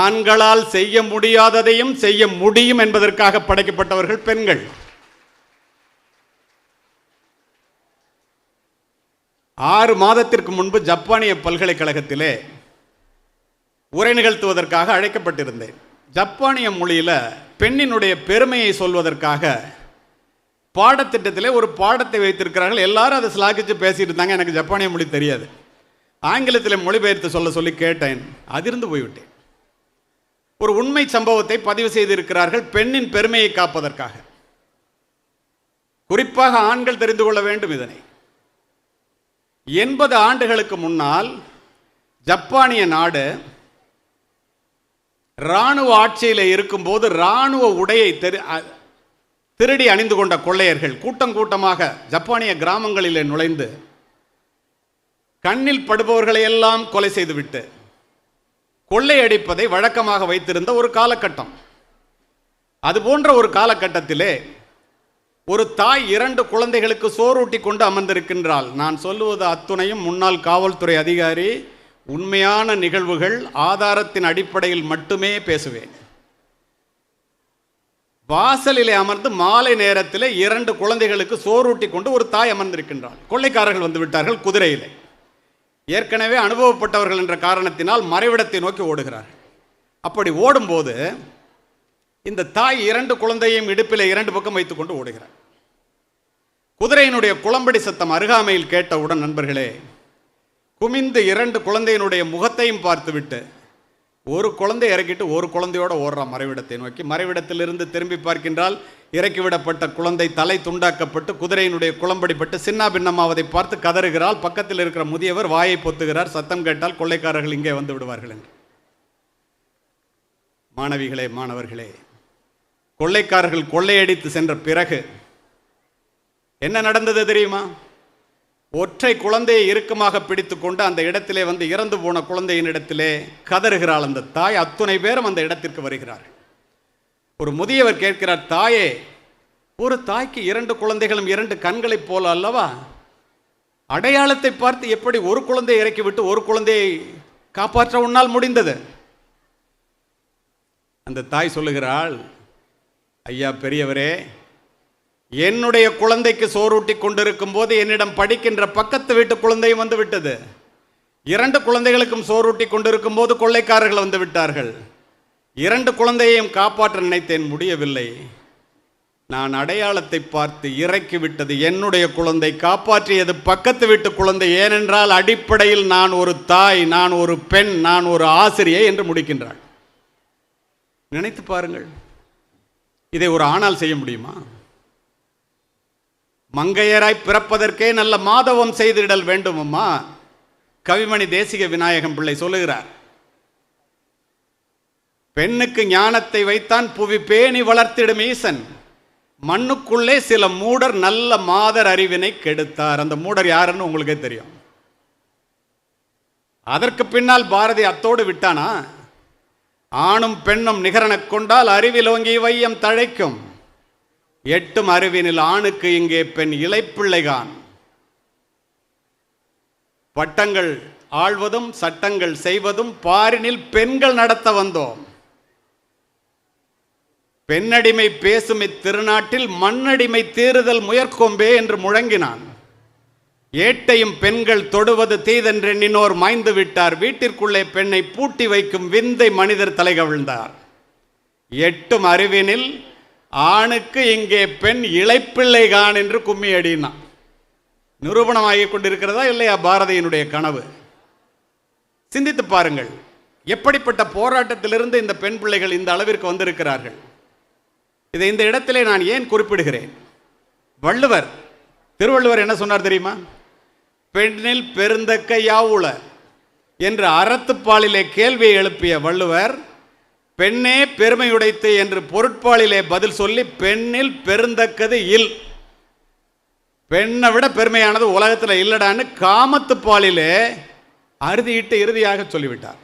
ஆண்களால் செய்ய முடியாததையும் செய்ய முடியும் என்பதற்காக படைக்கப்பட்டவர்கள் பெண்கள். 6 மாதத்திற்கு முன்பு ஜப்பானிய பல்கலைக்கழகத்திலே உரை நிகழ்த்துவதற்காக அழைக்கப்பட்டிருந்தேன். ஜப்பானிய மொழியில் பெண்ணினுடைய பெருமையை சொல்வதற்காக பாடத்திட்டத்திலே ஒரு பாடத்தை வைத்திருக்கிறார்கள். எல்லாரும் அதை ஸ்லாகிச்சு பேசிட்டு இருந்தாங்க. எனக்கு ஜப்பானிய மொழி தெரியாது. ஆங்கிலத்தில் மொழிபெயர்த்து சொல்ல சொல்லி கேட்டேன். அதிர்ந்து போய்விட்டேன். ஒரு உண்மை சம்பவத்தை பதிவு செய்திருக்கிறார்கள் பெண்ணின் பெருமையை காப்பதற்காக. குறிப்பாக ஆண்கள் தெரிந்து கொள்ள வேண்டும் இதனை. 80 ஆண்டுகளுக்கு முன்னால் ஜப்பானிய நாடு இராணுவ ஆட்சியில் இருக்கும்போது இராணுவ உடையை திருடி அணிந்து கொண்ட கொள்ளையர்கள் கூட்டம் கூட்டமாக ஜப்பானிய கிராமங்களிலே நுழைந்து கண்ணில் படுபவர்களை எல்லாம் கொலை செய்துவிட்டு கொள்ளையடிப்பதை வழக்கமாக வைத்திருந்த ஒரு காலகட்டம். அதுபோன்ற ஒரு காலகட்டத்திலே ஒரு தாய் 2 குழந்தைகளுக்கு சோறூட்டி கொண்டு அமர்ந்திருக்கின்றாள். நான் சொல்லுவது அத்துணையும் முன்னாள் காவல்துறை அதிகாரி, உண்மையான நிகழ்வுகள், ஆதாரத்தின் அடிப்படையில் மட்டுமே பேசுவேன். வாசலிலே அமர்ந்து மாலை நேரத்தில் 2 குழந்தைகளுக்கு சோறூட்டி கொண்டு ஒரு தாய் அமர்ந்திருக்கின்றாள். கொள்ளைக்காரர்கள் வந்து விட்டார்கள் குதிரையிலே. ஏற்கனவே அனுபவப்பட்டவர்கள் என்ற காரணத்தினால் மறைவிடத்தை நோக்கி ஓடுகிறார்கள். அப்படி ஓடும்போது இந்த தாய் 2 குழந்தையும் இடுப்பிலே 2 பக்கம் வைத்துக் கொண்டு ஓடுகிறார். குதிரையினுடைய குளம்படி சத்தம் அருகாமையில் கேட்டவுடன் நண்பர்களே, குமிந்து 2 குழந்தையினுடைய முகத்தையும் பார்த்துவிட்டு ஒரு குழந்தை இறக்கிட்டு ஒரு குழந்தையோடு ஓடுறான் மறைவிடத்தை நோக்கி. மறைவிடத்திலிருந்து திரும்பி பார்க்கின்றால் இறக்கிவிடப்பட்ட குழந்தை தலை துண்டாக்கப்பட்டு குதிரையினுடைய குளம்படிப்பட்டு சின்ன பின்னமாவதை பார்த்து கதறுகிறாள். பக்கத்தில் இருக்கிற முதியவர் வாயை பொத்துகிறார். சத்தம் கேட்டால் கொள்ளைக்காரர்கள் இங்கே வந்து விடுவார்கள் என்று. மாணவிகளே, மாணவர்களே, கொள்ளைக்காரர்கள் கொள்ளையடித்து சென்ற பிறகு என்ன நடந்தது தெரியுமா? ஒற்றை குழந்தையை இறுக்கமாக பிடித்து கொண்டு அந்த இடத்திலே வந்து இறந்து போன குழந்தையின் இடத்திலே கதறுகிறாள் அந்த தாய். அத்துணை பேரும் அந்த இடத்திற்கு வருகிறார்கள். ஒரு முதியவர் கேட்கிறார், தாயே, ஒரு தாய்க்கு 2 குழந்தைகளும் 2 கண்களைப் போல அல்லவா? அடையாளத்தை பார்த்து எப்படி ஒரு குழந்தையை இறக்கிவிட்டு ஒரு குழந்தையை காப்பாற்ற உன்னால் முடிந்தது? அந்த தாய் சொல்லுகிறாள், ஐயா பெரியவரே, என்னுடைய குழந்தைக்கு சோறூட்டி கொண்டிருக்கும் போது என்னிடம் படிக்கின்ற பக்கத்து வீட்டு குழந்தையும் வந்து விட்டது. 2 குழந்தைகளுக்கும் சோறூட்டி கொண்டிருக்கும் போது கொள்ளைக்காரர்கள் வந்து விட்டார்கள். 2 குழந்தையையும் காப்பாற்ற நினைத்தேன், முடியவில்லை. நான் அடையாளத்தை பார்த்து இறக்கி விட்டது என்னுடைய குழந்தை, காப்பாற்றியது பக்கத்து வீட்டு குழந்தை. ஏனென்றால் அடிப்படையில் நான் ஒரு தாய், நான் ஒரு பெண், நான் ஒரு ஆசிரியை என்று முடிக்கின்றாள். நினைத்து பாருங்கள், இதை ஒரு ஆணால் செய்ய முடியுமா? மங்கையராய் பிறப்பதற்கே நல்ல மாதவம் செய்திடல் வேண்டுமம்மா. கவிமணி தேசிக விநாயகம் பிள்ளை சொல்லுகிறார். பெண்ணுக்கு ஞானத்தை வைத்தான் புவி பேணி வளர்த்திடும் ஈசன், மண்ணுக்குள்ளே சில மூடர் நல்ல மாதர் அறிவினை கெடுத்தார். அந்த மூடர் யாருன்னு உங்களுக்கே தெரியும். அதற்கு பின்னால் பாரதி அத்தோடு விட்டானா? ஆணும் பெண்ணும் நிகரனக் கொண்டால் அறிவிலோங்கி வையம் தழைக்கும், எட்டும் அறிவினில் ஆணுக்கு இங்கே பெண் இளைப்பிள்ளைகான். பட்டங்கள் ஆள்வதும் சட்டங்கள் செய்வதும் பாரினில் பெண்கள் நடத்த வந்தோம். பெண்ணடிமை பேசும் இத்திருநாட்டில் மண்ணடிமை தீருதல் முயற்கொம்பே என்று முழங்கினான். ஏட்டையும் பெண்கள் தொடுவது தீதென்றெண்ணினோர் மாய்ந்து விட்டார். வீட்டிற்குள்ளே பெண்ணை பூட்டி வைக்கும் விந்தை மனிதர் தலைகவிழ்ந்தார். எட்டும் அறிவினில் ஆணுக்கு இங்கே பெண் இளைப்பிள்ளை கான் என்று கும்மி அடினா நிரூபணமாகி கொண்டிருக்கிறதா இல்லையா பாரதியினுடைய கனவு? சிந்தித்து பாருங்கள். எப்படிப்பட்ட போராட்டத்திலிருந்து இந்த பெண் பிள்ளைகள் இந்த அளவிற்கு வந்திருக்கிறார்கள். இதை இந்த இடத்திலே நான் ஏன் குறிப்பிடுகிறேன்? திருவள்ளுவர் என்ன சொன்னார் தெரியுமா? பெண்ணில் பெருந்தக்க யாவுள என்று அறத்துப்பாலிலே கேள்வியை எழுப்பிய வள்ளுவர் பெண்ணே பெருமையுடைத்து என்று பொருட்பாலிலே பதில் சொல்லி பெண்ணில் பெருந்தக்கது இல், பெண்ணை விட பெருமையானது உலகத்தில் இல்லடான்னு காமத்துப்பாலிலே அறுதியிட்டு இறுதியாக சொல்லிவிட்டார்.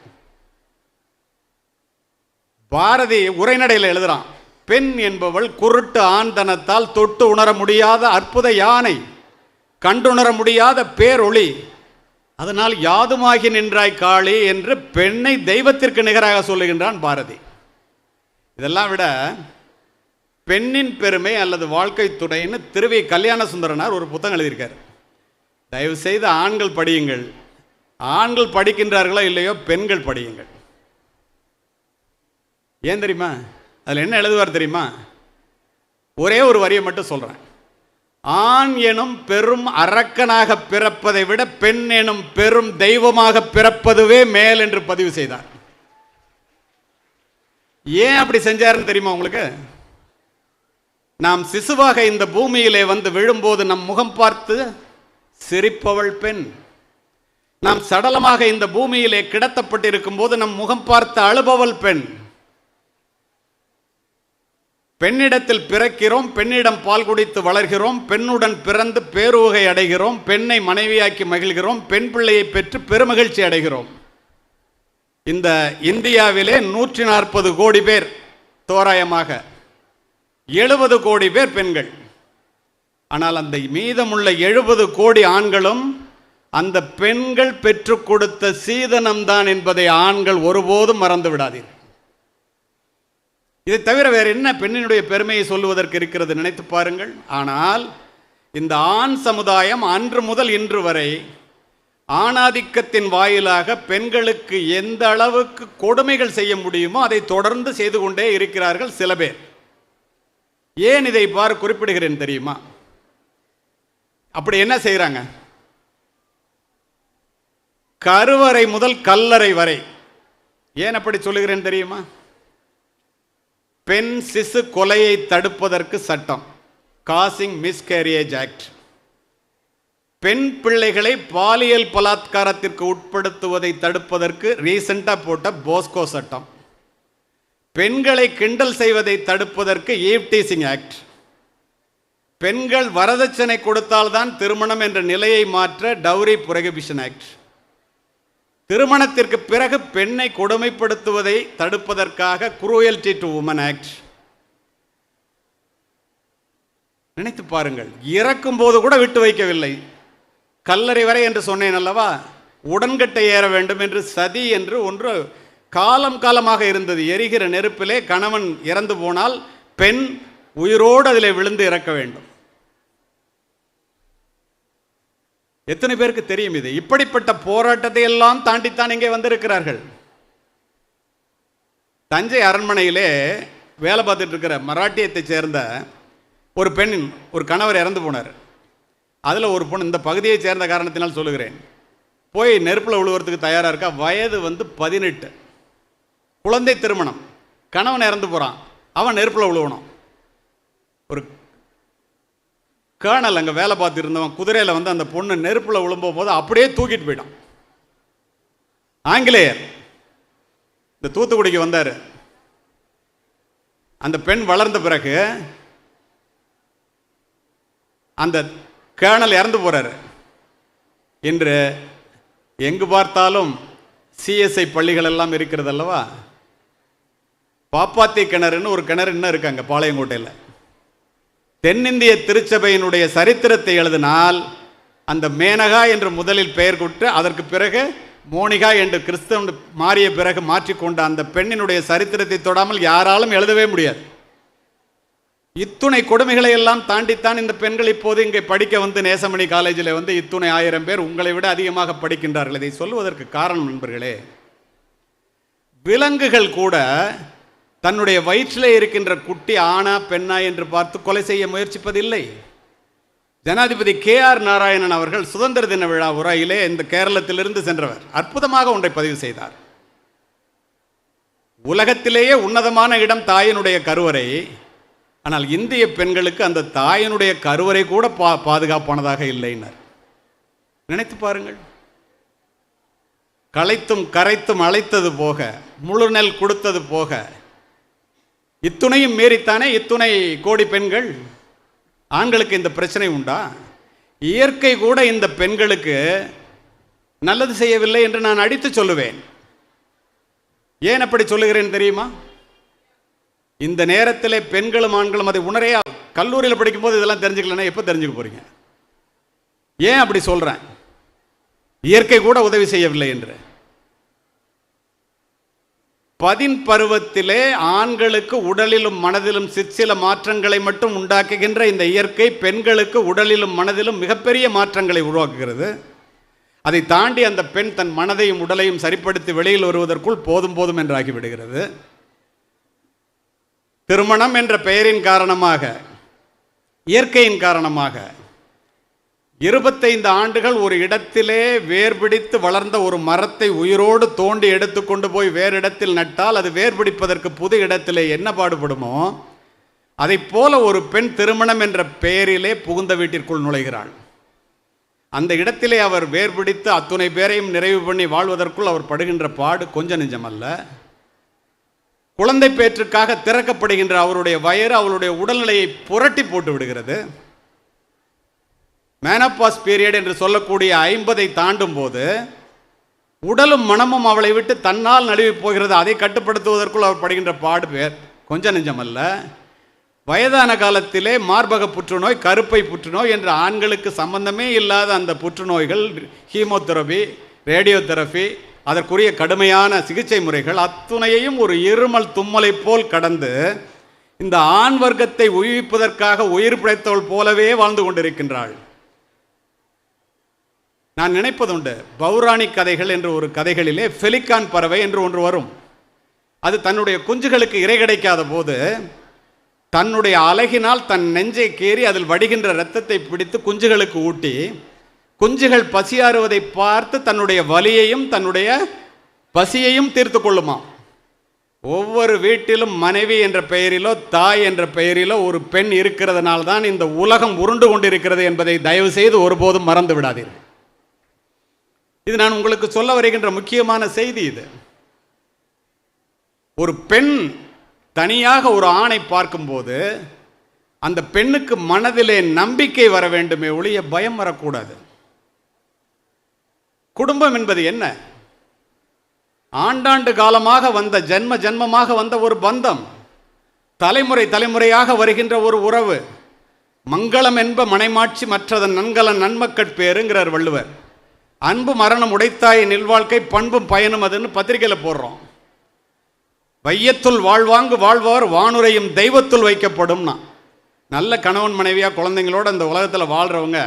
பாரதி உரைநடையில் எழுதுறான், பெண் என்பவள் குருட்டு ஆண்தனத்தால் தொட்டு உணர முடியாத அற்புத யானை, கண்டுணர முடியாத பேரொளி, அதனால் யாதுமாகி நின்றாய் காளி என்று பெண்ணை தெய்வத்திற்கு நிகராக சொல்லுகின்றான் பாரதி. இதெல்லாம் விட பெண்ணின் பெருமை அல்லது வாழ்க்கை துணைன்னு திருவி கல்யாண சுந்தரனார் ஒரு புத்தகம் எழுதியிருக்கார். தயவு செய்து ஆண்கள் படியுங்கள். ஆண்கள் படிக்கின்றார்களோ இல்லையோ பெண்கள் படியுங்கள். ஏன் தெரியுமா? அதில் என்ன எழுதுவார் தெரியுமா? ஒரே ஒரு வரியை மட்டும் சொல்கிறேன். ஆண் எனும் பெரும் அரக்கனாக பிறப்பதை விட பெண் எனும் பெரும் தெய்வமாக பிறப்பதுவே மேல் என்று பதிவு செய்தார். ஏன் அப்படி செஞ்சாருன்னு தெரியுமா உங்களுக்கு? நாம் சிசுவாக இந்த பூமியிலே வந்து விழும்போது நம் முகம் பார்த்து சிரிப்பவள் பெண். நாம் சடலமாக இந்த பூமியிலே கிடத்தப்பட்டிருக்கும் போது நம் முகம் பார்த்து அழுபவள் பெண். பெண்ணிடத்தில் பிறக்கிறோம், பெண்ணிடம் பால் குடித்து வளர்கிறோம், பெண்ணுடன் பிறந்து பேருவகை அடைகிறோம், பெண்ணை மனைவியாக்கி மகிழ்கிறோம், பெண் பிள்ளையை பெற்று பெருமகிழ்ச்சி அடைகிறோம். இந்த இந்தியாவிலே 140 கோடி பேர், தோராயமாக 70 கோடி பேர் பெண்கள். ஆனால் அந்த மீதமுள்ள 70 கோடி ஆண்களும் அந்த பெண்கள் பெற்றுக் கொடுத்த சீதனம்தான் என்பதை ஆண்கள் ஒருபோதும் மறந்து விடாதீர்கள். இதை தவிர வேறு என்ன பெண்ணினுடைய பெருமையை சொல்லுவதற்கு இருக்கிறது நினைத்து பாருங்கள். ஆனால் இந்த ஆண் சமுதாயம் அன்று முதல் இன்று வரை ஆணாதிக்கத்தின் வாயிலாக பெண்களுக்கு எந்த அளவுக்கு கொடுமைகள் செய்ய முடியுமோ அதை தொடர்ந்து செய்து கொண்டே இருக்கிறார்கள் சில பேர். ஏன் இதை இவ்வாறு குறிப்பிடுகிறேன் தெரியுமா? அப்படி என்ன செய்கிறாங்க? கருவறை முதல் கல்லறை வரை. ஏன் அப்படி சொல்லுகிறேன் தெரியுமா? பெண் சிசு கொலையை தடுப்பதற்கு சட்டம், காசிங் மிஸ்கேரியேஜ் ஆக்ட். பெண் பிள்ளைகளை பாலியல் பலாத்காரத்திற்கு உட்படுத்துவதை தடுப்பதற்கு ரீசெண்டாக போட்ட போஸ்கோ சட்டம். பெண்களை கிண்டல் செய்வதை தடுப்பதற்கு ஈவ் டீசிங் ஆக்ட். பெண்கள் வரதட்சணை கொடுத்தால்தான் திருமணம் என்ற நிலையை மாற்ற டவுரி புரோகிபிஷன் ஆக்ட். திருமணத்திற்கு பிறகு பெண்ணை கொடுமைப்படுத்துவதை தடுப்பதற்காக குரூயல்டி டு உமன் ஆக்ட். நினைத்து பாருங்கள், இறக்கும் போது கூட விட்டு வைக்கவில்லை. கல்லறை வரை என்று சொன்னேன் அல்லவா? உடன்கட்டை ஏற வேண்டும் என்று சதி என்று ஒன்று காலம் காலமாக இருந்தது. எரிகிற நெருப்பிலே கணவன் இறந்து போனால் பெண் உயிரோடு அதிலே விழுந்து இறக்க வேண்டும். எத்தனை பேருக்கு தெரியும் இது? இப்படிப்பட்ட போராட்டத்தை எல்லாம் தாண்டித்தான் இங்கே வந்திருக்கிறார்கள். தஞ்சை அரண்மனையிலே வேலை பார்த்துட்டு இருக்கிற மராட்டியத்தை சேர்ந்த ஒரு பெண், ஒரு கணவர் இறந்து போனார். அதில் ஒரு பொண்ணு, இந்த பகுதியை சேர்ந்த காரணத்தினால் சொல்லுகிறேன், போய் நெருப்பில் விழுவுறதுக்கு தயாராக இருக்கா. வயது 18, குழந்தை திருமணம். கணவன் இறந்து போகிறான், அவன் நெருப்பில் விழுவணும். ஒரு கேர்னல் அங்கே வேலை பார்த்து இருந்தவன் குதிரையில் வந்து அந்த பொண்ணு நெருப்பில் விழும்போது போது அப்படியே தூக்கிட்டு போயிட்டான். ஆங்கிலேயர் இந்த தூத்துக்குடிக்கு வந்தார். அந்த பெண் வளர்ந்த பிறகு அந்த கேர்னல் இறந்து போறாரு. இன்று எங்கு பார்த்தாலும் சிஎஸ்ஐ பள்ளிகள் எல்லாம் இருக்கிறது அல்லவா? பாப்பாத்தி கிணறுன்னு ஒரு கிணறு இன்னும் இருக்காங்க பாளையங்கோட்டையில். தென்னிந்திய திருச்சபையினுடைய சரித்திரத்தை எழுதினால் அந்த மேனகா என்று முதலில் பெயர் கொண்டு அதற்கு பிறகு மோனிகா என்று கிறிஸ்தவன் மாறிய பிறகு மாற்றிக்கொண்ட அந்த பெண்ணினுடைய சரித்திரத்தை தொடாமல் யாராலும் எழுதவே முடியாது. இத்துணை கொடுமைகளை எல்லாம் தாண்டித்தான் இந்த பெண்கள் இப்போது இங்கே படிக்க வந்து நேசமணி காலேஜில் வந்து இத்துணை 1000 பேர் உங்களை விட அதிகமாக படிக்கின்றார்கள். இதை சொல்வதற்கு காரணம் நண்பர்களே, விலங்குகள் கூட தன்னுடைய வயிற்றிலே இருக்கின்ற குட்டி ஆணா பெண்ணா என்று பார்த்து கொலை செய்ய முயற்சிப்பதில்லை. ஜனாதிபதி KR நாராயணன் அவர்கள் சுதந்திர தின விழா உரையிலே இந்த கேரளத்திலிருந்து சென்றவர் அற்புதமாக ஒன்றை பதிவு செய்தார். உலகத்திலேயே உன்னதமான இடம் தாயினுடைய கருவறை. ஆனால் இந்திய பெண்களுக்கு அந்த தாயினுடைய கருவறை கூட பாதுகாப்பானதாக இல்லைன்னார். நினைத்து பாருங்கள். களைத்தும் கரைத்தும் அழைத்தது போக, முழு நெல் கொடுத்தது போக, இத்துணையும் மீறித்தானே இத்துணை கோடி பெண்கள். ஆண்களுக்கு இந்த பிரச்சனை உண்டா? இயற்கை கூட இந்த பெண்களுக்கு நல்லது செய்யவில்லை என்று நான் அடித்து சொல்லுவேன். ஏன் அப்படி சொல்லுகிறேன் தெரியுமா? இந்த நேரத்தில் பெண்களும் ஆண்களும் அதை உணரையா. கல்லூரியில் படிக்கும்போது இதெல்லாம் தெரிஞ்சுக்கலன்னா எப்போ தெரிஞ்சுக்க போறீங்க? ஏன் அப்படி சொல்றேன்? இயற்கை கூட உதவி செய்யவில்லை என்று. பதின் பருவத்திலே ஆண்களுக்கு உடலிலும் மனதிலும் சிற்சில மாற்றங்களை மட்டும் உண்டாக்குகின்ற இந்த இயற்கை பெண்களுக்கு உடலிலும் மனதிலும் மிகப்பெரிய மாற்றங்களை உருவாக்குகிறது. அதை தாண்டி அந்த பெண் தன் மனதையும் உடலையும் சரிப்படுத்தி வெளியில் வருவதற்குள் போதும் போதும் என்றாகிவிடுகிறது. திருமணம் என்ற பெயரின் காரணமாக, இயற்கையின் காரணமாக 25 ஆண்டுகள் ஒரு இடத்திலே வேர்பிடித்து வளர்ந்த ஒரு மரத்தை உயிரோடு தோண்டி எடுத்துக்கொண்டு போய் வேறு இடத்தில் நட்டால் அது வேர்பிடிப்பதற்கு புது இடத்திலே என்ன பாடுபடுமோ அதை போல ஒரு பெண் திருமணம் என்ற பெயரிலே புகுந்த வீட்டிற்குள் நுழைகிறாள். அந்த இடத்திலே அவர் வேர்பிடித்து அத்துணை பேரையும் நிறைவு பண்ணி வாழ்வதற்குள் அவர் படுகின்ற பாடு கொஞ்ச நெஞ்சமல்ல. குழந்தை பேற்றுக்காக திறக்கப்படுகின்ற அவருடைய வயிறு அவருடைய உடல்நிலையை புரட்டி போட்டு விடுகிறது. மேனோபாஸ் பீரியட் என்று சொல்லக்கூடிய 50 தாண்டும் போது உடலும் மனமும் அவளை விட்டு தன்னால் நழுவி போகிறது. அதை கட்டுப்படுத்துவதற்குள் அவர் படுகின்ற பாடு பேர் கொஞ்ச நெஞ்சமல்ல. வயதான காலத்திலே மார்பக புற்றுநோய், கருப்பை புற்றுநோய் என்ற ஆண்களுக்கு சம்பந்தமே இல்லாத அந்த புற்றுநோய்கள், ஹீமோதெரபி, ரேடியோதெரபி, அதற்குரிய கடுமையான சிகிச்சை முறைகள் அத்துணையையும் ஒரு இருமல் தும்மலை போல் கடந்து இந்த ஆண் வர்க்கத்தை உயிர்ப்பதற்காக உயிர் பிழைத்தவள் போலவே வாழ்ந்து கொண்டிருக்கின்றாள். நான் நினைப்பதுண்டு, பௌராணிக் கதைகள் என்ற ஒரு கதைகளிலே பெலிகான் பறவை என்று ஒன்று வரும். அது தன்னுடைய குஞ்சுகளுக்கு இரை கிடைக்காத போது தன்னுடைய அலகினால் தன் நெஞ்சை கீறி அதில் வடிகின்ற இரத்தத்தை பிடித்து குஞ்சுகளுக்கு ஊட்டி குஞ்சுகள் பசியாறுவதை பார்த்து தன்னுடைய வலியையும் தன்னுடைய பசியையும் தீர்த்து கொள்ளுமா. ஒவ்வொரு வீட்டிலும் மனைவி என்ற பெயரிலோ தாய் என்ற பெயரிலோ ஒரு பெண் இருக்கிறதுனால தான் இந்த உலகம் உருண்டு கொண்டிருக்கிறது என்பதை தயவு செய்து ஒருபோதும் மறந்து விடாதீர்கள். இது நான் உங்களுக்கு சொல்ல வருகின்ற முக்கியமான செய்தி. இது ஒரு பெண் தனியாக ஒரு ஆணை பார்க்கும்போது அந்த பெண்ணுக்கு மனதிலே நம்பிக்கை வர வேண்டுமே ஒழிய பயம் வரக்கூடாது. குடும்பம் என்பது என்ன? ஆண்டாண்டு காலமாக வந்த ஜென்மமாக வந்த ஒரு பந்தம், தலைமுறை தலைமுறையாக வருகின்ற ஒரு உறவு. மங்களம் என்ப மனைமாட்சி மற்றதன் நன்கலன் நன்மக்கள் பேருங்கிறார் வள்ளுவர். அன்பு மரணம் உடைத்தாய் நில்வாழ்க்கை பண்பும் பயனும் அதுன்னு பத்திரிகையில் போடுறோம். வையத்துள் வாழ்வாங்கு வாழ்வார் வானுரையும் தெய்வத்துள் வைக்கப்படும்னா. நல்ல கணவன் மனைவியா குழந்தைங்களோட அந்த உலகத்தில் வாழ்றவங்க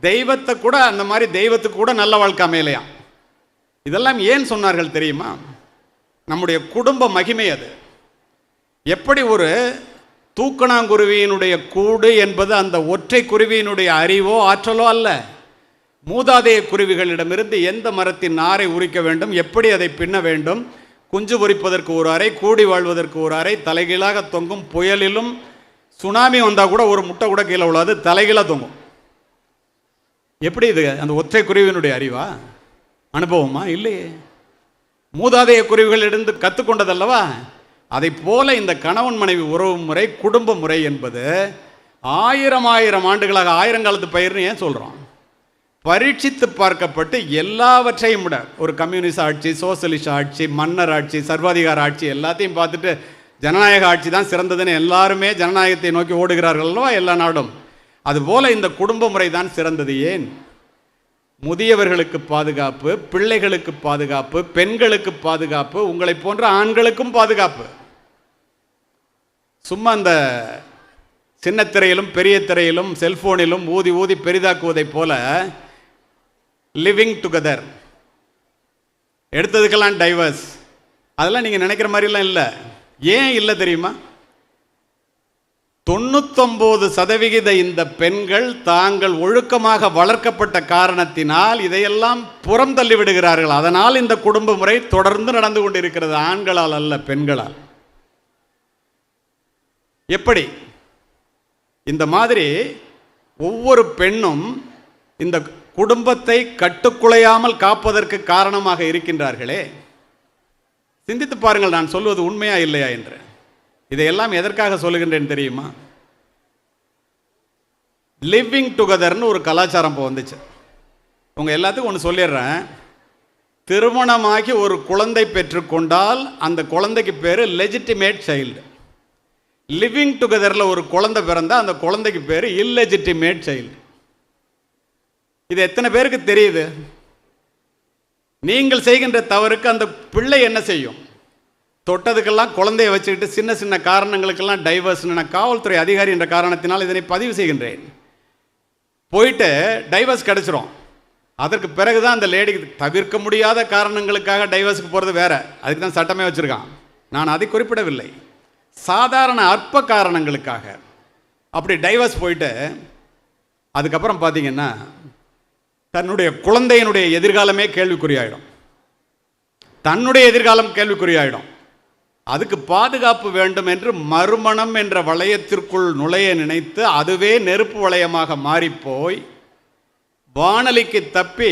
தெய்வத்தை கூட, அந்த மாதிரி தெய்வத்துக்கு கூட நல்ல வாழ்க்கை அமையலையாம். இதெல்லாம் ஏன் சொன்னார்கள் தெரியுமா? நம்முடைய குடும்ப மகிமை அது. எப்படி ஒரு தூக்கணாங்குருவியினுடைய கூடு என்பது அந்த ஒற்றை குருவியினுடைய அறிவோ ஆற்றலோ அல்ல. மூதாதைய குருவிகளிடமிருந்து எந்த மரத்தின் நாரை உரிக்க வேண்டும், எப்படி அதை பின்ன வேண்டும், குஞ்சு பொரிப்பதற்கு ஒரு அறை, கூடி வாழ்வதற்கு ஒரு அறை, தலைகீழாக தொங்கும். புயலிலும் சுனாமி வந்தால் கூட ஒரு முட்டை கூட கீழே உள்ளாது, தலைகீழாக தொங்கும். எப்படி இது? அந்த ஒற்றை குருவியினுடைய அறிவா, அனுபவமா? இல்லையே. மூதாதைய குருவிகளிலிருந்து கற்றுக்கொண்டதல்லவா? அதை போல இந்த கணவன் மனைவி உறவு முறை, குடும்ப முறை என்பது ஆயிரம் ஆண்டுகளாக, ஆயிரங்காலத்து பயிர்னு ஏன் சொல்கிறோம்? பரீட்சித்து பார்க்கப்பட்டு எல்லாவற்றையும் விட ஒரு கம்யூனிஸ்ட் ஆட்சி, சோசியலிஸ்ட் ஆட்சி, மன்னர் ஆட்சி, சர்வாதிகார ஆட்சி எல்லாத்தையும் பார்த்துட்டு ஜனநாயக ஆட்சி தான் சிறந்ததுன்னு எல்லாருமே ஜனநாயகத்தை நோக்கி ஓடுகிறார்கள் அல்லவா எல்லா நாடும். அதுபோல இந்த குடும்ப முறை தான் சிறந்தது. ஏன்? முதியவர்களுக்கு பாதுகாப்பு, பிள்ளைகளுக்கு பாதுகாப்பு, பெண்களுக்கு பாதுகாப்பு, உங்களை போன்ற ஆண்களுக்கும் பாதுகாப்பு. சும்மா அந்த சின்ன திரையிலும் பெரிய திரையிலும் செல்போனிலும் ஊதி ஊதி பெரிதாக்குவதைப் போல லிவிங் டுகெதர், எடுத்ததுக்கெல்லாம் டைவர்ஸ், அதெல்லாம் நீங்கள் நினைக்கிற மாதிரிலாம் இல்லை. ஏன் இல்லை தெரியுமா? 99% இந்த பெண்கள் தாங்கள் ஒழுக்கமாக வளர்க்கப்பட்ட காரணத்தினால் இதையெல்லாம் புறம் தள்ளி விடுகிறார்கள். அதனால் இந்த குடும்ப முறை தொடர்ந்து நடந்து கொண்டிருக்கிறது, ஆண்களால் அல்ல, பெண்களால். எப்படி இந்த மாதிரி ஒவ்வொரு பெண்ணும் இந்த குடும்பத்தை கட்டுக்குலையாமல் காப்பதற்கு காரணமாக இருக்கின்றார்களே, சிந்தித்து பாருங்கள், நான் சொல்வது உண்மையா இல்லையா என்று. இதையெல்லாம் எதற்காக சொல்லுகின்றேன் தெரியுமா? லிவிங் டுகெதர்னு ஒரு கலாச்சாரம் இப்போ வந்துச்சு. உங்கள் எல்லாத்துக்கும் ஒன்று சொல்லிடுறேன். திருமணமாகி ஒரு குழந்தை பெற்றுக்கொண்டால் அந்த குழந்தைக்கு பேர் லெஜிட்டிமேட் சைல்டு. லிவிங் டுகெதரில் ஒரு குழந்தை பிறந்தால் அந்த குழந்தைக்கு பேர் இல்லெஜிட்டிமேட் சைல்டு. இது எத்தனை பேருக்கு தெரியுது? நீங்கள் செய்கின்ற தவறுக்கு அந்த பிள்ளை என்ன செய்யும்? தொட்டதுக்கெல்லாம் குழந்தைய வச்சுக்கிட்டு சின்ன சின்ன காரணங்களுக்கெல்லாம் டைவர்ஸ். நான் காவல்துறை அதிகாரி என்ற காரணத்தினால் இதனை பதிவு செய்கின்றேன். போயிட்டு டைவர்ஸ் கிடச்சிரும். அதற்கு பிறகுதான் அந்த லேடிக்கு தவிர்க்க முடியாத காரணங்களுக்காக டைவர்ஸுக்கு போகிறது வேற, அதுக்கு தான் சட்டமே வச்சுருக்கான். நான் அதை குறிப்பிடவில்லை. சாதாரண அற்ப காரணங்களுக்காக அப்படி டைவர்ஸ் போயிட்டு அதுக்கப்புறம் பார்த்தீங்கன்னா தன்னுடைய குழந்தையினுடைய எதிர்காலமே கேள்விக்குறியாயிடும், தன்னுடைய எதிர்காலம் கேள்விக்குறியாயிடும். அதுக்கு பாதுகாப்பு வேண்டும் என்று மறுமணம் என்ற வளையத்திற்குள் நுழைய நினைத்து அதுவே நெருப்பு வளையமாக மாறிப்போய் வானலிக்கு தப்பி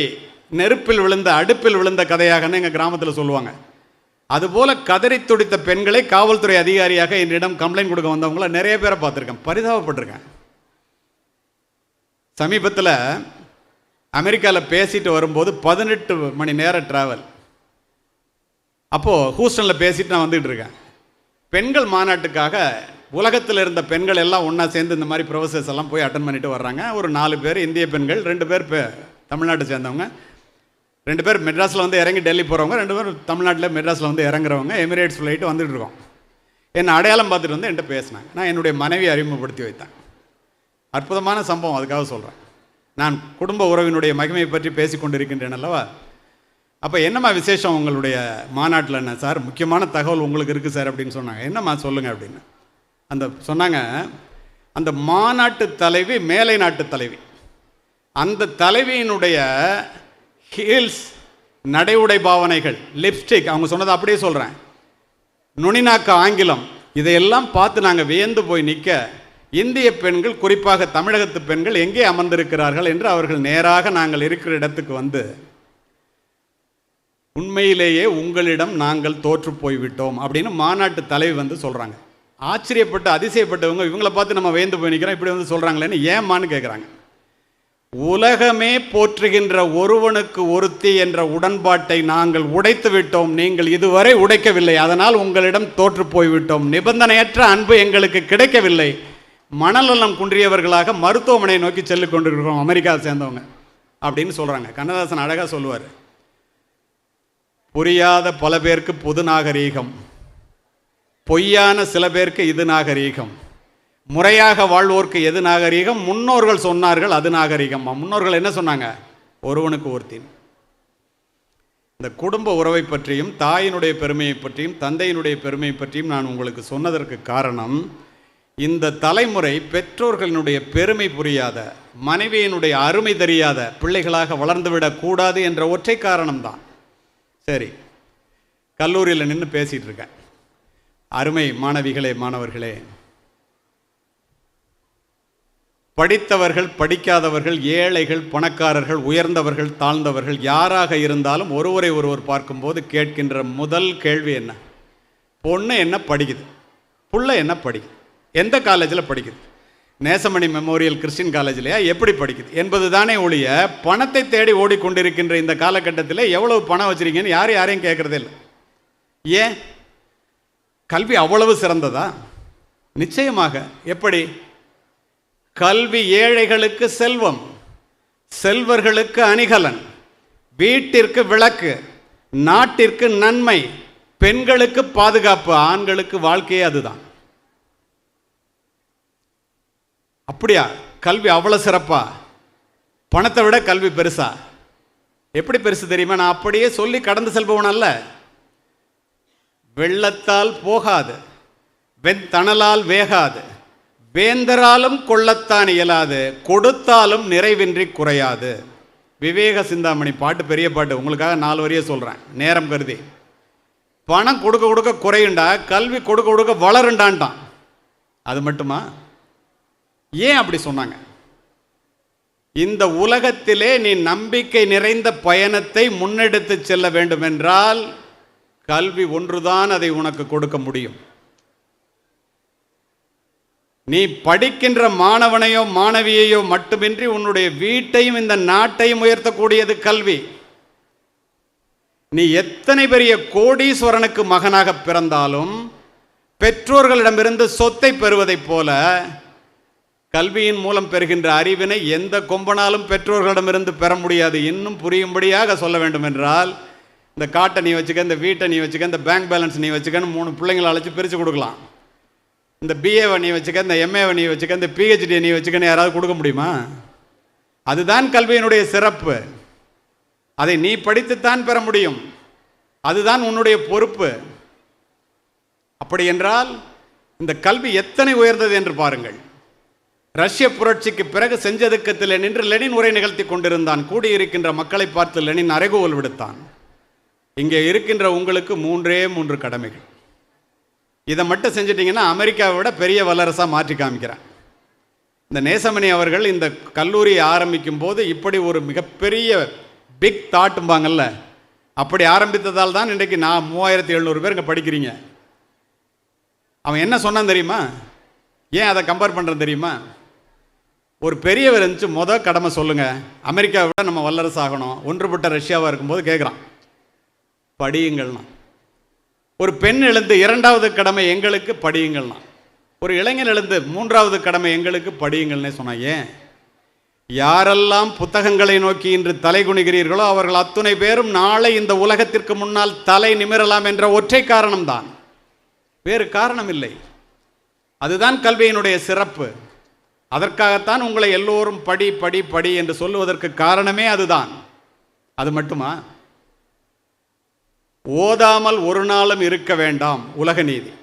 நெருப்பில் விழுந்த அடுப்பில் விழுந்த கதையாகன்னு எங்கள் கிராமத்தில் சொல்லுவாங்க. அதுபோல கதறி துடித்த பெண்களை காவல்துறை அதிகாரியாக என்னிடம் கம்ப்ளைண்ட் கொடுக்க வந்தவங்கள நிறைய பேரை பார்த்துருக்கேன், பரிதாபப்பட்டிருக்கேன். சமீபத்தில் அமெரிக்காவில் பேசிட்டு வரும்போது 18 மணி நேரம் ட்ராவல். அப்போது ஹூஸ்டனில் பேசிட்டு நான் வந்துட்டு இருக்கேன். பெண்கள் மாநாட்டுக்காக உலகத்தில் இருந்த பெண்கள் எல்லாம் ஒன்றா சேர்ந்து இந்த மாதிரி ப்ரொஃபஸர்ஸ் எல்லாம் போய் அட்டன் பண்ணிட்டு வர்றாங்க. ஒரு 4 பேர் இந்திய பெண்கள், 2 பேர் தமிழ்நாட்டை சேர்ந்தவங்க, 2 பேர் மெட்ராஸில் வந்து இறங்கி டெல்லி போகிறவங்க, 2 பேர் தமிழ்நாட்டில் மெட்ராஸில் வந்து இறங்குறவங்க. எமிரேட்ஸ் ஃப்ளைட்டு வந்துட்டு இருக்கோம். என்னை அடையாளம் பார்த்துட்டு வந்து என்கிட்ட பேசினாங்க. நான் என்னுடைய மனைவி அறிமுகப்படுத்தி வைத்தேன். அற்புதமான சம்பவம், அதுக்காக சொல்கிறேன். நான் குடும்ப உறவினுடைய மகிமையை பற்றி பேசி கொண்டிருக்கின்றேன் அல்லவா? அப்போ என்னம்மா விசேஷம் உங்களுடைய மாநாட்டில்? என்ன சார், முக்கியமான தகவல் உங்களுக்கு இருக்குது சார் அப்படின்னு சொன்னாங்க. என்னம்மா சொல்லுங்கள் அப்படின்னு. சொன்னாங்க, அந்த மாநாட்டு தலைவி மேலை நாட்டு தலைவி, அந்த தலைவியினுடைய ஹீல்ஸ், நடை உடை பாவனைகள், லிப்ஸ்டிக், அவங்க சொன்னதை அப்படியே சொல்கிறேன், நுனிநாக்கு ஆங்கிலம், இதையெல்லாம் பார்த்து நாங்கள் வியந்து போய் நிற்க, இந்திய பெண்கள், குறிப்பாக தமிழகத்து பெண்கள் எங்கே அமர்ந்திருக்கிறார்கள் என்று அவர்கள் நேராக நாங்கள் இருக்கிற இடத்துக்கு வந்து, உண்மையிலேயே உங்களிடம் நாங்கள் தோற்று போய்விட்டோம் அப்படின்னு மாநாட்டு தலைவி வந்து சொல்கிறாங்க. ஆச்சரியப்பட்டு அதிசயப்பட்டவங்க இவங்களை பார்த்து நம்ம வியந்து போய் நிற்கிறோம், இப்படி வந்து சொல்கிறாங்களேன்னு ஏமான்னு கேட்குறாங்க. உலகமே போற்றுகின்ற ஒருவனுக்கு ஒருத்தி என்ற உடன்பாட்டை நாங்கள் உடைத்து விட்டோம், நீங்கள் இதுவரை உடைக்கவில்லை, அதனால் உங்களிடம் தோற்று போய்விட்டோம். நிபந்தனையற்ற அன்பு எங்களுக்கு கிடைக்கவில்லை, மனநலம் குன்றியவர்களாக மருத்துவமனையை நோக்கி செல்லு கொண்டிருக்கிறோம் அமெரிக்காவை சேர்ந்தவங்க அப்படின்னு சொல்கிறாங்க. கண்ணதாசன் அழகாக சொல்லுவார், புரியாத பல பேருக்கு புது நாகரீகம், பொய்யான சில பேருக்கு இது நாகரீகம், முறையாக வாழ்வோருக்கு எது நாகரீகம், முன்னோர்கள் சொன்னார்கள் அது நாகரீகம். முன்னோர்கள் என்ன சொன்னாங்க? ஒருவனுக்கு ஒருத்தி. இந்த குடும்ப உறவை பற்றியும் தாயினுடைய பெருமையை பற்றியும் தந்தையினுடைய பெருமையை பற்றியும் நான் உங்களுக்கு சொன்னதற்கு காரணம், இந்த தலைமுறை பெற்றோர்களினுடைய பெருமை புரியாத, மனைவியினுடைய அருமை தெரியாத பிள்ளைகளாக வளர்ந்துவிடக் கூடாது என்ற ஒற்றை காரணம்தான். சரி, கல்லூரியில் நின்று பேசிகிட்டு இருக்கேன். அருமை மாணவிகளே, மாணவர்களே, படித்தவர்கள் படிக்காதவர்கள், ஏழைகள் பணக்காரர்கள், உயர்ந்தவர்கள் தாழ்ந்தவர்கள், யாராக இருந்தாலும் ஒருவரை ஒருவர் பார்க்கும்போது கேட்கின்ற முதல் கேள்வி என்ன? பொண்ணு என்ன படிக்குது, புள்ள என்ன படிக்குது, எந்த காலேஜில் படிக்குது, நேசமணி மெமோரியல் கிறிஸ்டின் காலேஜ்லையா, எப்படி படிக்குது என்பது தானே ஒழிய, பணத்தை தேடி ஓடிக்கொண்டிருக்கின்ற இந்த காலகட்டத்தில் எவ்வளவு பணம் வச்சுருக்கீங்கன்னு யாரையும் கேட்குறதே இல்லை. ஏன்? கல்வி அவ்வளவு சிறந்ததா? நிச்சயமாக. எப்படி? கல்வி ஏழைகளுக்கு செல்வம், செல்வர்களுக்கு அணிகலன், வீட்டிற்கு விளக்கு, நாட்டிற்கு நன்மை, பெண்களுக்கு பாதுகாப்பு, ஆண்களுக்கு வாழ்க்கையே அதுதான். அப்படியா? கல்வி அவ்வளோ சிறப்பா? பணத்தை விட கல்வி பெருசா? எப்படி பெருசு தெரியுமா? நான் அப்படியே சொல்லி கடந்து செல்பவன் அல்ல. வெள்ளத்தால் போகாது, வெண்தணலால் வேகாது, வேந்தராலும் கொள்ளத்தான் இயலாது, கொடுத்தாலும் நிறைவின்றி குறையாது. விவேக சிந்தாமணி பாட்டு, பெரிய பாட்டு, உங்களுக்காக 4 வரியை சொல்கிறேன் நேரம் கருதி. பணம் கொடுக்க கொடுக்க குறையுண்டா, கல்வி கொடுக்க கொடுக்க வளருண்டான்ட்டான். அது மட்டுமா? ஏன் அப்படி சொன்னாங்க? இந்த உலகத்திலே நீ நம்பிக்கை நிறைந்த பயணத்தை முன்னெடுத்து செல்ல வேண்டும் என்றால் கல்வி ஒன்றுதான் அதை உனக்கு கொடுக்க முடியும். நீ படிக்கின்ற மாணவனையோ மாணவியையோ மட்டுமின்றி உன்னுடைய வீட்டையும் இந்த நாட்டையும் உயர்த்தக்கூடியது கல்வி. நீ எத்தனை பெரிய கோடீஸ்வரனுக்கு மகனாக பிறந்தாலும் பெற்றோர்களிடமிருந்து சொத்தை பெறுவதைப் போல கல்வியின் மூலம் பெறுகின்ற அறிவினை எந்த கொம்பனாலும் பெற்றோர்களிடமிருந்து பெற முடியாது. இன்னும் புரியும்படியாக சொல்ல வேண்டும் என்றால், இந்த காட்டை நீ வச்சுக்க, இந்த வீட்டை நீ வச்சுக்க, இந்த பேங்க் பேலன்ஸ் நீ வச்சுக்கன்னு 3 பிள்ளைங்களை அழைச்சி பிரித்து கொடுக்கலாம். இந்த பிஏவை நீ வச்சுக்க, இந்த எம்ஏவை நீ வச்சுக்க, இந்த பிஹெச்டியை நீ வச்சுக்கன்னு யாராவது கொடுக்க முடியுமா? அதுதான் கல்வியினுடைய சிறப்பு. அதை நீ படித்துத்தான் பெற முடியும். அதுதான் உன்னுடைய பொறுப்பு. அப்படி என்றால் இந்த கல்வி எத்தனை உயர்ந்தது என்று பாருங்கள். ரஷ்ய புரட்சிக்கு பிறகு செஞ்சதுக்கத்தில் நின்று லெனின் உரை நிகழ்த்தி கொண்டிருந்தான். கூடியிருக்கின்ற மக்களை பார்த்து லெனின் அறைகூவல் விடுத்தான். இங்கே இருக்கின்ற உங்களுக்கு 3 கடமைகள். இதை மட்டும் செஞ்சிட்டிங்கன்னா அமெரிக்காவை விட பெரிய வல்லரசாக மாற்றி காமிக்கிறான். இந்த நேசமணி அவர்கள் இந்த கல்லூரியை ஆரம்பிக்கும் போது இப்படி ஒரு மிகப்பெரிய பிக் தாட்டும்பாங்கல்ல, அப்படி ஆரம்பித்ததால் தான் இன்றைக்கு நான் 3700 பேர் இங்கே படிக்கிறீங்க. அவன் என்ன சொன்னான் தெரியுமா? ஏன் அதை கம்பேர் பண்ணுறேன் தெரியுமா? ஒரு பெரியவர் இருந்துச்சு, மொதல் கடமை சொல்லுங்கள், அமெரிக்காவை விட நம்ம வல்லரசு ஆகணும், ஒன்றுபட்ட ரஷ்யாவாக இருக்கும்போது கேட்குறான், படியுங்கள்னா. ஒரு பெண் எழுந்து 2வது கடமை எங்களுக்கு படியுங்கள்னா. ஒரு இளைஞன் எழுந்து 3வது கடமை எங்களுக்கு படியுங்கள்னே சொன்னான். ஏன்? யாரெல்லாம் புத்தகங்களை நோக்கி இன்று தலை குனிகிறீர்களோ அவர்கள் அத்துணை பேரும் நாளை இந்த உலகத்திற்கு முன்னால் தலை நிமிரலாம் என்ற ஒற்றை காரணம்தான், வேறு காரணம் இல்லை. அதுதான் கல்வியினுடைய சிறப்பு. அதற்காகத்தான் உங்களை எல்லோரும் படி படி படி என்று சொல்லுவதற்கு காரணமே அதுதான். அது மட்டுமா? ஓதாமல் ஒரு நாளும் இருக்க வேண்டாம், உலக நீதி.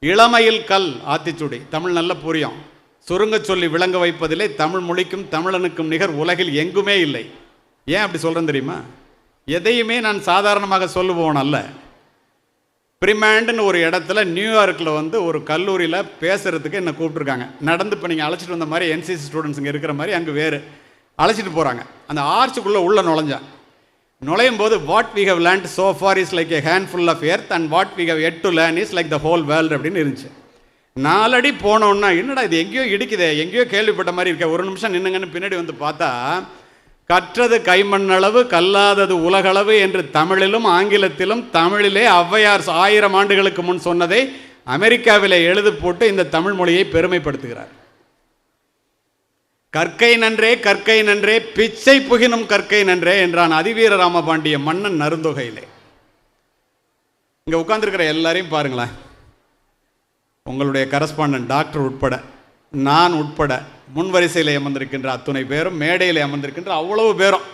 இளமையில் கல் ஆத்திச்சுடி, தமிழ் நல்ல புரியும். சுருங்க சொல்லி விளங்க வைப்பதிலே தமிழ் மொழிக்கும் தமிழனுக்கும் நிகர் உலகில் எங்குமே இல்லை. ஏன் அப்படி சொல்கிறேன் தெரியுமா? எதையுமே நான் சாதாரணமாக சொல்லுவோன் அல்ல. பிரிமேண்டுன்னு ஒரு இடத்துல நியூயார்க்கில் ஒரு கல்லூரியில் பேசுகிறதுக்கு என்னை கூப்பிட்ருக்காங்க. நடந்து இப்போ நீங்கள் அழைச்சிட்டு வந்த மாதிரி என்சிசி ஸ்டூடெண்ட்ஸ் இங்கே இருக்கிற மாதிரி அங்கே வேறு அழைச்சிட்டு போகிறாங்க. அந்த ஆர்ச்சுக்குள்ளே உள்ளே நுழையும் போது what we have learnt so far is like a handful of earth and what we have yet to learn is like the whole world அப்படின்னு இருந்துச்சு. 4 அடி போனோன்னா என்னடா இது எங்கேயோ இடிக்குதே, எங்கேயோ கேள்விப்பட்ட மாதிரி இருக்க, ஒரு நிமிஷம் நின்னுங்கன்னு பின்னாடி பார்த்தா, கற்றது கைமண்ணளவு கல்லாதது உலகளவு என்று தமிழிலும் ஆங்கிலத்திலும் தமிழிலே ஔவையார் 1000 ஆண்டுகளுக்கு முன் சொன்னதை அமெரிக்காவிலே எழுதி போட்டு இந்த தமிழ் மொழியை பெருமைப்படுத்துகிறார். கற்கை நன்றே கற்கை நன்றே பிச்சை புகினும் கற்கை நன்றே என்றான் அதிவீர ராமபாண்டிய மன்னன் நருந்தொகையிலே. இங்கே உட்கார்ந்துருக்கிற எல்லாரையும் பாருங்களேன், உங்களுடைய கரஸ்பாண்டன்ட் டாக்டர் உட்பட, நான் உட்பட, முன்வரிசையில் அமர்ந்திருக்கின்ற அத்துணை பேரும், மேடையில் அமர்ந்திருக்கின்ற அவ்வளவு பேரும்,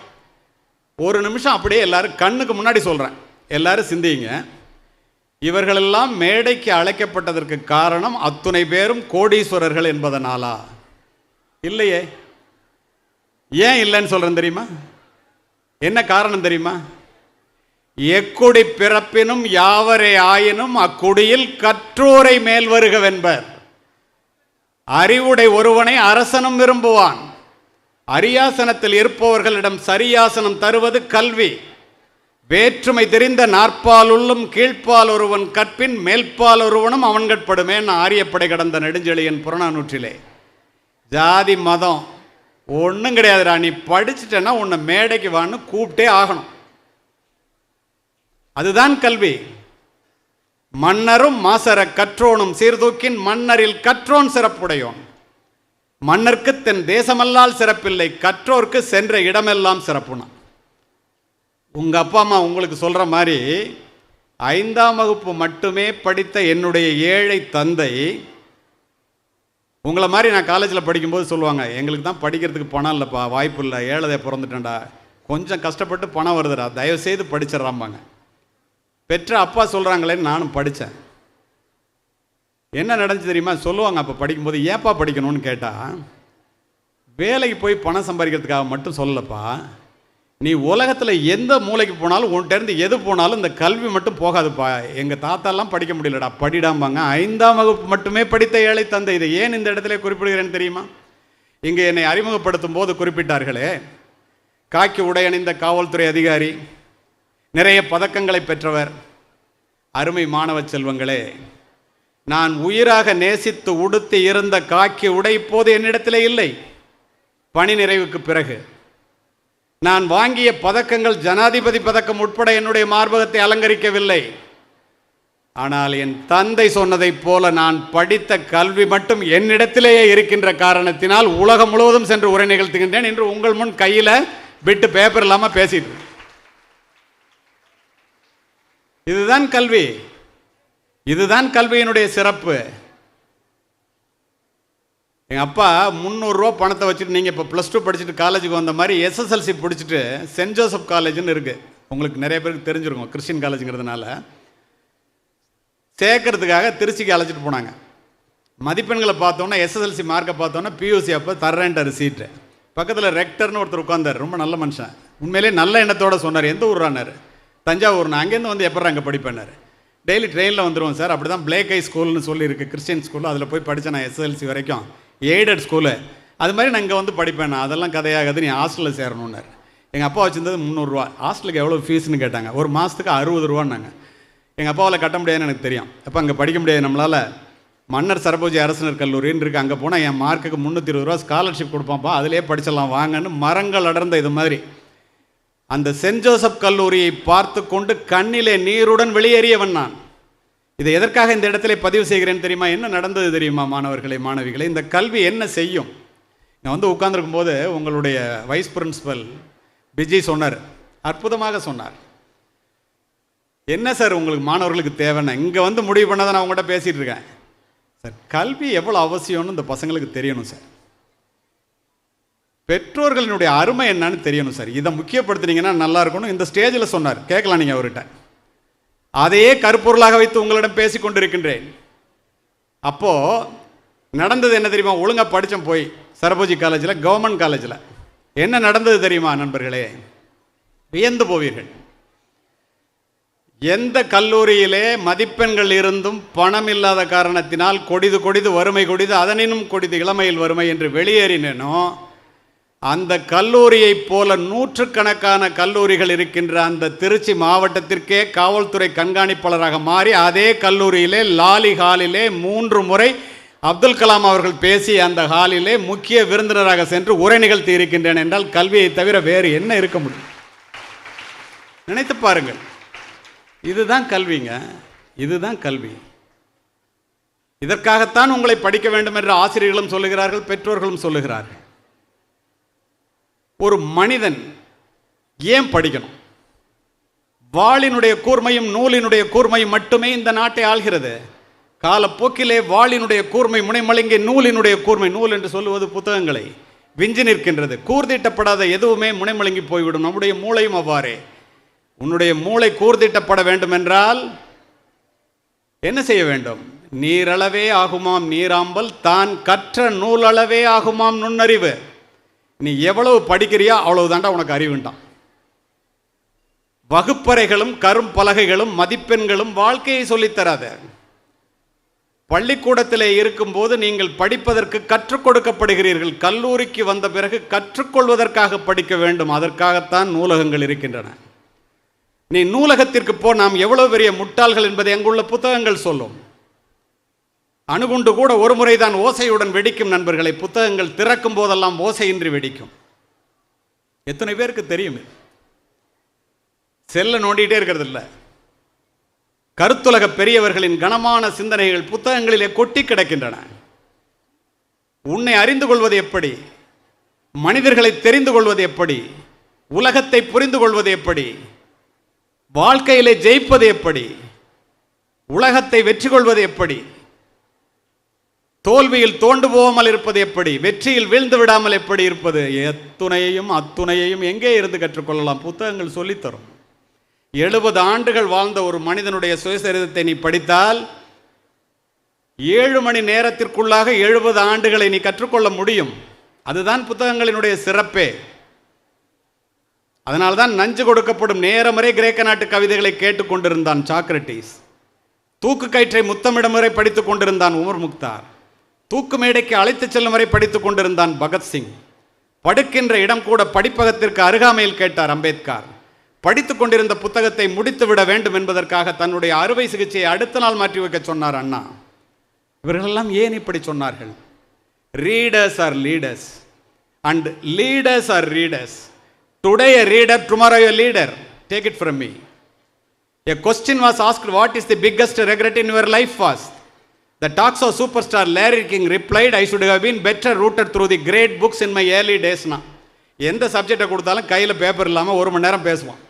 ஒரு நிமிஷம் அப்படியே எல்லாரும் கண்ணுக்கு முன்னாடி சொல்கிறேன், எல்லாரும் சிந்திங்க. இவர்களெல்லாம் மேடைக்கு அழைக்கப்பட்டதற்கு காரணம் அத்துணை பேரும் கோடீஸ்வரர்கள் என்பதனாலா? இல்லையே. ஏன் இல்லைன்னு சொல்கிறேன் தெரியுமா? என்ன காரணம் தெரியுமா? எக்குடி பிறப்பினும் யாவரே ஆயினும் அக்குடியில் கற்றோரை மேல் வருகவென்பர். அறிவுடை ஒருவனை அரசனும் விரும்புவான். அரியாசனத்தில் இருப்பவர்களிடம் சரியாசனம் தருவது கல்வி. வேற்றுமை தெரிந்த நாற்பால் உள்ளும் கீழ்ப்பால் ஒருவன் கற்பின் மேல்பால் ஒருவனும் அவன்கட்படுமே ஆரியப்படை கடந்த நெடுஞ்செழியன் புறநானூற்றிலே. ஜாதி மதம் ஒன்றும் கிடையாதுடா, நீ படிச்சுட்டேன்னா உன்னை மேடைக்கு வான்னு கூப்பிட்டே ஆகணும். அதுதான் கல்வி. மன்னரும் மாசர கற்றோனும் சீர்தூக்கின் மன்னரில் கற்றோன் சிறப்புடையோன். மன்னருக்கு தென் தேசமல்லால் சிறப்பில்லை, கற்றோர்க்கு சென்ற இடமெல்லாம் சிறப்புனா. உங்கள் அப்பா அம்மா உங்களுக்கு சொல்கிற மாதிரி 5ஆம் வகுப்பு மட்டுமே படித்த என்னுடைய ஏழை தந்தை உங்களை மாதிரி நான் காலேஜில் படிக்கும்போது சொல்லுவாங்க, எங்களுக்கு தான் படிக்கிறதுக்கு பணம் இல்லைப்பா, வாய்ப்பு இல்லை, ஏழதை பிறந்துட்டேன்டா, கொஞ்சம் கஷ்டப்பட்டு பணம் வருதுடா, தயவுசெய்து படிச்சிடறாம்பாங்க. பெற்ற அப்பா சொல்கிறாங்களேன்னு நானும் படித்தேன். என்ன நடந்துச்சு தெரியுமா? சொல்லுவாங்க அப்போ படிக்கும்போது, ஏப்பா படிக்கணும்னு கேட்டால், வேலைக்கு போய் பணம் சம்பாதிக்கிறதுக்காக மட்டும் சொல்லப்பா, நீ உலகத்தில் எந்த மூளைக்கு போனாலும் உன்கிட்டருந்து எது போனாலும் இந்த கல்வி மட்டும் போகாதுப்பா. எங்கள் தாத்தாலாம் படிக்க முடியலடா, படிடாம்பாங்க. 5ஆம் வகுப்பு மட்டுமே படித்த ஏழை தந்தை. இதை ஏன் இந்த இடத்துல குறிப்பிடுகிறேன்னு தெரியுமா? இங்கே என்னை அறிமுகப்படுத்தும் போது குறிப்பிட்டார்களே, காக்கி உடை அணிந்த காவல்துறை அதிகாரி, நிறைய பதக்கங்களை பெற்றவர். அருமை மாணவ செல்வங்களே, நான் உயிராக நேசித்து உடுத்தி இருந்த காக்கி உடை இப்போது என்னிடத்திலே இல்லை. பணி நிறைவுக்கு பிறகு நான் வாங்கிய பதக்கங்கள் ஜனாதிபதி பதக்கம் உட்பட என்னுடைய மார்பகத்தை அலங்கரிக்கவில்லை. ஆனால் என் தந்தை சொன்னதைப் போல நான் படித்த கல்வி மட்டும் என்னிடத்திலேயே இருக்கின்ற காரணத்தினால் உலகம் முழுவதும் சென்று உரை நிகழ்த்துகின்றேன். என்று உங்கள் முன் கையில் பிட்டு பேப்பர் இல்லாமல் பேசிட்டு. இதுதான் கல்வி, இதுதான் கல்வியினுடைய சிறப்பு. எங்கள் அப்பா 300 ரூபா பணத்தை வச்சுட்டு, நீங்கள் இப்போ +2 படிச்சுட்டு காலேஜுக்கு வந்த மாதிரி SSLC பிடிச்சிட்டு சென்ட் ஜோசப் காலேஜ்னு இருக்குது, உங்களுக்கு நிறைய பேருக்கு தெரிஞ்சிருக்கும், கிறிஸ்டின் காலேஜுங்கிறதுனால, சேர்க்கறதுக்காக திருச்சிக்கு அழைச்சிட்டு போனாங்க. மதிப்பெண்களை பார்த்தோன்னா, SSLC மார்க்கை பார்த்தோன்னா PUC அப்போ தர்றேன்ட்டார் சீட்டு. பக்கத்தில் ரெக்டர்னு ஒருத்தர் உட்காந்தார், ரொம்ப நல்ல மனுஷன், உண்மையிலே நல்ல எண்ணத்தோடு சொன்னார். எந்த ஊரானார்? தஞ்சாவூர்னா. அங்கேருந்து வந்து எப்போ அங்கே படிப்பேன்னார். டெய்லி ட்ரெயினில் வந்துடுவோம் சார். அப்படி தான் பிளேக் ஐ ஸ்கூல்னு சொல்லியிருக்கு, கிறிஸ்டின் ஸ்கூல். அதில் போய் படித்தேன் நான் SSLC வரைக்கும், எய்டட் ஸ்கூலு. அது மாதிரி நான் இங்கே வந்து படிப்பேன். நான் அதெல்லாம் கதையாகாது, நீ ஹாஸ்டலில் சேரணுன்னார். எங்கள் அப்பா வச்சுருந்தது 300 ரூபா. ஹாஸ்டலுக்கு எவ்வளோ ஃபீஸ்னு கேட்டாங்க. ஒரு மாதத்துக்கு 60 ரூபான்னாங்க. எங்கள் அப்பாவில் கட்ட முடியாதுன்னு எனக்கு தெரியும். அப்போ அங்கே படிக்க முடியாது நம்மளால். மன்னர் சரபோஜி அரசினர் கல்லூரின்னு இருக்குது, அங்கே போனால் என் மார்க்குக்கு 320 ரூபா ஸ்காலர்ஷிப் கொடுப்பான்ப்பா, அதிலே படிச்சிடலாம் வாங்கன்னு மரங்கள் அடர்ந்த இது மாதிரி அந்த சென்ட் ஜோசப் கல்லூரியை பார்த்து கொண்டு கண்ணிலே நீருடன் வெளியேறியவன் நான். இதை எதற்காக இந்த இடத்துல பதிவு செய்கிறேன்னு தெரியுமா? என்ன நடந்தது தெரியுமா மாணவர்களே, மாணவிகளே? இந்த கல்வி என்ன செய்யும்? நான் வந்து உட்கார்ந்துருக்கும் போது உங்களுடைய வைஸ் பிரின்சிபல் பிஜி சொன்னார், அற்புதமாக சொன்னார். என்ன சார் உங்களுக்கு மாணவர்களுக்கு தேவைன்னா, இங்கே வந்து முடிவு பண்ணாதான் நான் அவங்ககிட்ட பேசிகிட்டு இருக்கேன் சார். கல்வி எவ்வளோ அவசியம்னு இந்த பசங்களுக்கு தெரியணும் சார். பெற்றோர்களினுடைய அருமை என்னன்னு தெரியணும் சார். இதை முக்கியப்படுத்தினீங்கன்னா நல்லா இருக்கணும். இந்த ஸ்டேஜில் சொன்னார், கேட்கலாம் நீங்கள் அவர்கிட்ட. அதையே கருப்பொருளாக வைத்து உங்களிடம் பேசி கொண்டிருக்கின்றேன். அப்போது நடந்தது என்ன தெரியுமா? ஒழுங்காக படித்தேன் போய் சரபோஜி காலேஜில், கவர்மெண்ட் காலேஜில். என்ன நடந்தது தெரியுமா நண்பர்களே? வியந்து போவீர்கள். எந்த கல்லூரியிலே மதிப்பெண்கள் இருந்தும் பணம் இல்லாத காரணத்தினால் கொடிது கொடிது வறுமை கொடிது, அதனினும் கொடிது இளமையில் வறுமை என்று வெளியேறினேனோ, அந்த கல்லூரியைப் போல நூற்றுக்கணக்கான கல்லூரிகள் இருக்கின்ற அந்த திருச்சி மாவட்டத்திற்கே காவல்துறை கண்காணிப்பாளராக மாறி, அதே கல்லூரியிலே லாலி ஹாலிலே 3 முறை அப்துல் கலாம் அவர்கள் பேசி அந்த ஹாலிலே முக்கிய விருந்தினராக சென்று உரை நிகழ்த்தி இருக்கின்றேன் என்றால் கல்வியை தவிர வேறு என்ன இருக்க முடியும்? நினைத்து பாருங்கள். இதுதான் கல்விங்க, இதுதான் கல்வி. இதற்காகத்தான் உங்களை படிக்க வேண்டும் என்று ஆசிரியர்களும் சொல்லுகிறார்கள், பெற்றோர்களும் சொல்லுகிறார்கள். ஒரு மனிதன் ஏன் படிக்கணும்? வாளினுடைய கூர்மையும் நூலினுடைய கூர்மையும் மட்டுமே இந்த நாட்டை ஆள்கிறது. காலப்போக்கிலே வாளினுடைய கூர்மை முனைமழுங்கி நூலினுடைய கூர்மை, நூல் என்று சொல்லுவது புத்தகங்களை, விஞ்சி நிற்கின்றது. கூர்தீட்டப்படாத எதுவுமே முனைமழுங்கி போய்விடும். நம்முடைய மூளையும் அவ்வாறே. உன்னுடைய மூளை கூர்தீட்டப்பட வேண்டும் என்றால் என்ன செய்ய வேண்டும்? நீரளவே ஆகுமாம் நீராம்பல், தான் கற்ற நூலளவே ஆகுமாம் நுண்ணறிவு. நீ எவ்வளவு படிக்கிறியா அவ்வளவு தாண்டா உனக்கு அறிவுண்டான். வகுப்பறைகளும் கரும் பலகைகளும் மதிப்பெண்களும் வாழ்க்கையை சொல்லித்தராத. பள்ளிக்கூடத்திலே இருக்கும்போது நீங்கள் படிப்பதற்கு கற்றுக் கொடுக்கப்படுகிறீர்கள். கல்லூரிக்கு வந்த பிறகு கற்றுக்கொள்வதற்காக படிக்க வேண்டும். அதற்காகத்தான் நூலகங்கள் இருக்கின்றன. நீ நூலகத்திற்கு போ, நாம் எவ்வளவு பெரிய முட்டாள்கள் என்பதை அங்குள்ள புத்தகங்கள் சொல்லும். அணுகுண்டு கூட ஒரு முறைதான் ஓசையுடன் வெடிக்கும் நண்பர்களை. புத்தகங்கள் திறக்கும் போதெல்லாம் ஓசையின்றி வெடிக்கும். எத்தனை பேருக்கு தெரியும்? செல்ல நோண்டிகிட்டே இருக்கிறது இல்லை. கருத்துலக பெரியவர்களின் கனமான சிந்தனைகள் புத்தகங்களிலே கொட்டி கிடக்கின்றன. உன்னை அறிந்து கொள்வது எப்படி? மனிதர்களை தெரிந்து கொள்வது எப்படி? உலகத்தை புரிந்து கொள்வது எப்படி? வாழ்க்கையிலே ஜெயிப்பது எப்படி? உலகத்தை வெற்றி கொள்வது எப்படி? தோல்வியில் தோண்டு போகாமல் இருப்பது எப்படி? வெற்றியில் வீழ்ந்து விடாமல் எப்படி இருப்பது? அத்துணையையும் எங்கே இருந்து கற்றுக்கொள்ளலாம்? புத்தகங்கள் சொல்லித்தரும். 70 ஆண்டுகள் வாழ்ந்த ஒரு மனிதனுடைய சுயசரிதத்தை நீ படித்தால் 7 மணி நேரத்திற்குள்ளாக 70 ஆண்டுகளை நீ கற்றுக்கொள்ள முடியும். அதுதான் புத்தகங்களினுடைய சிறப்பே. அதனால்தான் நஞ்சு கொடுக்கப்படும் நேரம் வரை கிரேக்க நாட்டு கவிதைகளை கேட்டுக்கொண்டிருந்தான் சாக்ரட்டிஸ். தூக்கு கயிற்றை முத்தமிடும் வரை படித்துக் கொண்டிருந்தான் உமர் முக்தார். தூக்கு மேடைக்கு அழைத்துச் செல்லும் வரை படித்துக் கொண்டிருந்தான் பகத்சிங். படுக்கின்ற இடம் கூட படிப்பகத்திற்கு அருகாமையில் கேட்டார் அம்பேத்கர். படித்துக் கொண்டிருந்த புத்தகத்தை முடித்து விட வேண்டும் என்பதற்காக தன்னுடைய அறுவை சிகிச்சையை அடுத்த நாள் மாற்றி வைக்க சொன்னார் அண்ணா. இவர்களெல்லாம் ஏன் இப்படி சொன்னார்கள்? Readers R leaders and leaders are readers. Today a reader, tomorrow a leader. Take it from me. A question was asked, what is the biggest regret in your life was? The talks of superstar Larry King replied, I should have been better rooted through the great books in my early days. எந்த சப்ஜெக்டை கொடுத்தாலும் கையில் paper இல்லாமல் 1 மணி நேரம் பேசுவான்.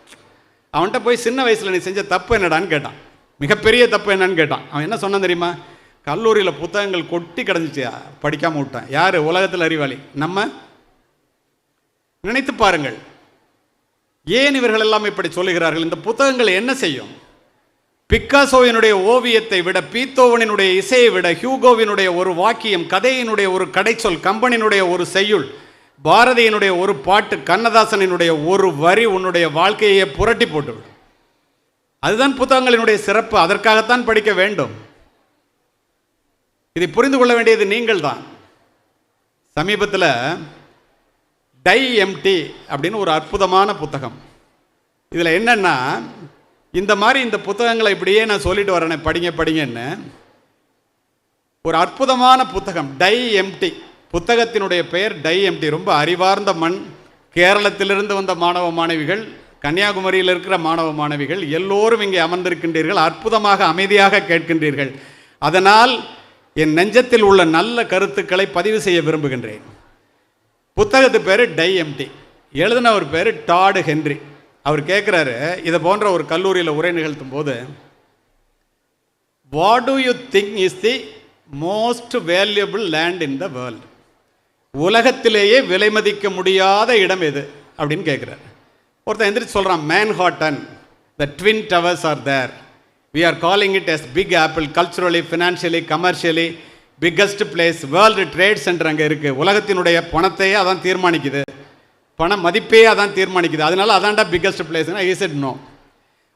அவன்கிட்ட போய் சின்ன வயசில் நீ செஞ்ச தப்பு என்னடான்னு கேட்டான். மிகப்பெரிய தப்பு என்னன்னு கேட்டான். அவன் என்ன சொன்னான் தெரியுமா? கல்லூரியில் புத்தகங்கள் கொட்டி கிடந்துச்சியா, படிக்காமல் விட்டான். யார் உலகத்தில் அறிவாளி? நம்ம. நினைத்து பாருங்கள், ஏன் இவர்கள் எல்லாம் இப்படி சொல்லுகிறார்கள்? இந்த புத்தகங்கள் என்ன செய்யும்? பிக்காசோவினுடைய ஓவியத்தை விட, பீத்தோவனினுடைய இசையை விட, ஹியூகோவினுடைய ஒரு வாக்கியம், கதையினுடைய ஒரு கடைச்சொல், கம்பனினுடைய ஒரு செய்யுள், பாரதியினுடைய ஒரு பாட்டு, கண்ணதாசனினுடைய ஒரு வரி உன்னுடைய வாழ்க்கையை புரட்டி போட்டுவிடும். அதுதான் புத்தகங்களினுடைய சிறப்பு. அதற்காகத்தான் படிக்க வேண்டும். இதை புரிந்து கொள்ள வேண்டியது நீங்கள் தான். சமீபத்தில் டை எம்டி அப்படின்னு ஒரு அற்புதமான புத்தகம். இதில் என்னன்னா, இந்த மாதிரி இந்த புத்தகங்களை இப்படியே நான் சொல்லிட்டு வரேன், படிங்க படிங்கன்னு. ஒரு அற்புதமான புத்தகம் டை எம்டி. புத்தகத்தினுடைய பெயர் டை எம்டி. ரொம்ப அறிவார்ந்த மண். கேரளத்திலிருந்து வந்த மாணவ மாணவிகள், கன்னியாகுமரியில் இருக்கிற மாணவ மாணவிகள் எல்லோரும் இங்கே அமர்ந்திருக்கின்றீர்கள். அற்புதமாக அமைதியாக கேட்கின்றீர்கள். அதனால் என் நெஞ்சத்தில் உள்ள நல்ல கருத்துக்களை பதிவு செய்ய விரும்புகின்றேன். புத்தகத்து பேர் டை எம்டி. எழுதினவர் பேர் டாட் ஹென்றி. அவர் கேட்குறாரு, இதை போன்ற ஒரு கல்லூரியில் உரை நிகழ்த்தும் போது, what to you think is the most valuable land in the world? உலகத்திலேயே விலை மதிக்க முடியாத இடம் எது அப்படின்னு கேட்குறாரு. ஒருத்தன் எந்திரிச்சு சொல்கிறான், Manhattan, the twin towers are there, we are calling it as big apple, culturally, financially, commercially biggest place. World trade centre அங்கே இருக்குது. உலகத்தினுடைய பணத்தையே அதான் தீர்மானிக்குது, பண மதிப்பே அதான் தீர்மானிக்குது. அதனால அதான்டா பிக்கஸ்ட் பிளேஸ்னா ஈ செட் நோ.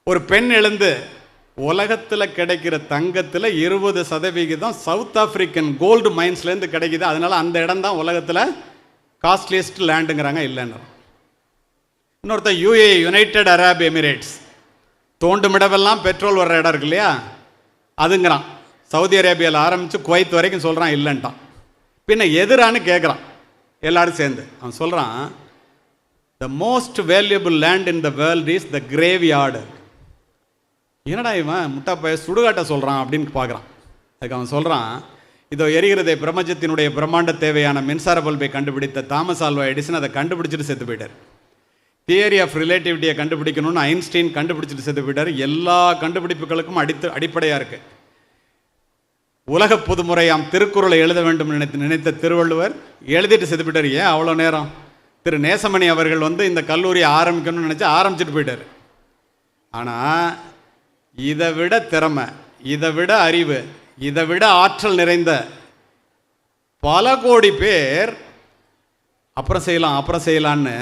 ஒரு பெண் எழுந்து உலகத்தில் கிடைக்கிற தங்கத்தில் 20% சவுத் ஆப்பிரிக்கன் கோல்டு மைன்ஸ்லேருந்து கிடைக்குது, அதனால அந்த இடம் தான் உலகத்தில் காஸ்ட்லியஸ்ட் லேண்டுங்கிறாங்க. இல்லைன்னு இன்னொருத்தர் யுஏஇ, யுனைடெட் அரப் எமிரேட்ஸ், தோண்டுமிடவெல்லாம் பெட்ரோல் வர்ற இடம் இருக்கு இல்லையா, அதுங்கிறான். சவுதி அரேபியாவில் ஆரம்பித்து குவைத் வரைக்கும் சொல்கிறான் இல்லைன்ட்டான். பின்ன எதிரான்னு கேட்குறான் எல்லாரும் சேர்ந்து. அவன் சொல்கிறான், the most valuable land in the world is the graveyard. என்னடா இவன் முட்டாப்பைய சுடுகாட்டை சொல்கிறான் அப்படின்னு பார்க்குறான். அதுக்கு அவன் சொல்கிறான், இதோ எரிகிறதே பிரபஞ்சத்தினுடைய பிரம்மாண்ட தேவையான மின்சார பல்பை கண்டுபிடித்த தாமஸ் ஆல்வா எடிசன் அதை கண்டுபிடிச்சிட்டு செத்து போயிட்டார். தியரி ஆஃப் ரிலேட்டிவிட்டியை கண்டுபிடிக்கணும்னு ஐன்ஸ்டீன் கண்டுபிடிச்சிட்டு செத்து போயிட்டார். எல்லா கண்டுபிடிப்புகளுக்கும் அடிப்படையாக இருக்குது. உலக பொதுமுறையாம் திருக்குறளை எழுத வேண்டும் நினைத்த திருவள்ளுவர் எழுதிட்டு செத்து போயிட்டார். ஏன் அவ்வளோ நேரம்? திரு நேசமணி அவர்கள் இந்த கல்லூரியை ஆரம்பிக்கணும்னு நினச்சி ஆரம்பிச்சுட்டு போயிட்டார். ஆனால் இதை விட திறமை, இதை விட அறிவு, இதை விட ஆற்றல் நிறைந்த பல கோடி பேர் அப்புறம் செய்யலான்னு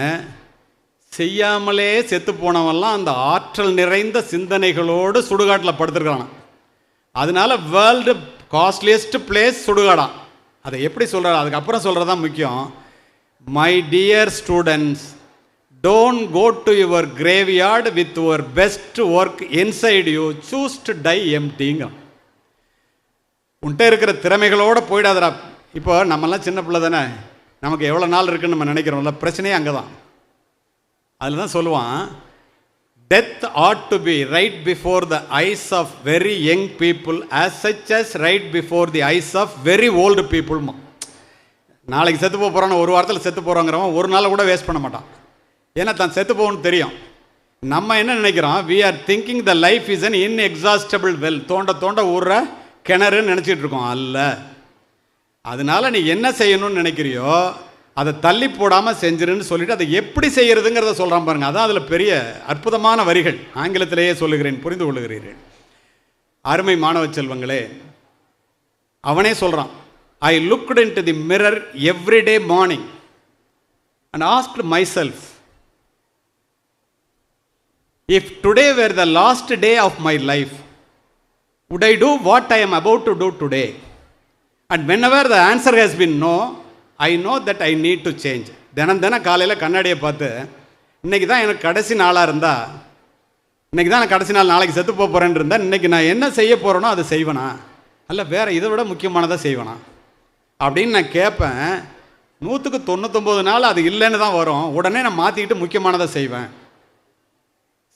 செய்யாமலே செத்து போனவெல்லாம் அந்த ஆற்றல் நிறைந்த சிந்தனைகளோடு சுடுகாட்டில் படுத்துருக்காங்க. அதனால வேர்ல்டு காஸ்ட்லியஸ்ட் பிளேஸ் சுடுகாடாம். அதை எப்படி சொல்கிறார்? அதுக்கப்புறம் சொல்கிறது தான் முக்கியம். My dear students, don't go to your graveyard with your best work inside you, choose to die எம்டிங்க. உன்கிட்ட இருக்கிற திறமைகளோடு போயிடாதரா. இப்போ நம்மெல்லாம் சின்ன பிள்ளை தானே, நமக்கு எவ்வளோ நாள் இருக்குன்னு நம்ம நினைக்கிறோம்ல, பிரச்சனையே அங்கே தான். அதில் தான் சொல்லுவான், death ought to be right before the eyes of very young people as such as right before the eyes of very old people. நாளைக்கு செத்து போகிறோன்னு ஒரு வாரத்தில் செத்து போகிறோங்கிறவன் ஒரு நாள் கூட வேஸ்ட் பண்ண மாட்டான். ஏன்னா தான் செத்து போகணும்னு தெரியும். நம்ம என்ன நினைக்கிறோம்? we are thinking the life is an inexhaustible well, தோண்ட ஊற கிணறுன்னு நினச்சிட்டு இருக்கோம். அல்ல. அதனால நீ என்ன செய்யணும்னு நினைக்கிறியோ அதை தள்ளி போடாமல் செஞ்சிருன்னு சொல்லிட்டு அதை எப்படி செய்யறதுங்கிறத சொல்கிறான் பாருங்க. அதான் அதில் பெரிய அற்புதமான வரிகள். ஆங்கிலத்திலேயே சொல்லுகிறேன், புரிந்து கொள்ளுகிறீர்கள். அருமை மாணவ செல்வங்களே, அவனே சொல்கிறான், I looked into the mirror every day morning and asked myself, if today were the last day of my life, would I do what I am about to do today? And whenever the answer has been no, I know that I need to change. தினம் காலையில் கண்ணாடியை பார்த்து, இன்றைக்கி தான் எனக்கு கடைசி நாளாக இருந்தால், இன்றைக்கி தான் நான் கடைசி நாள், நாளைக்கு செத்து போகிறேன்னு இருந்தால், இன்றைக்கி நான் என்ன செய்ய போகிறேனோ அதை செய்வேனா, அல்ல வேறு இதை விட முக்கியமானதாக செய்வேனா அப்படின்னு நான் கேட்பேன். 199 நாள் அது இல்லைன்னு தான் வரும். உடனே நான் மாற்றிக்கிட்டு முக்கியமானதாக செய்வேன்.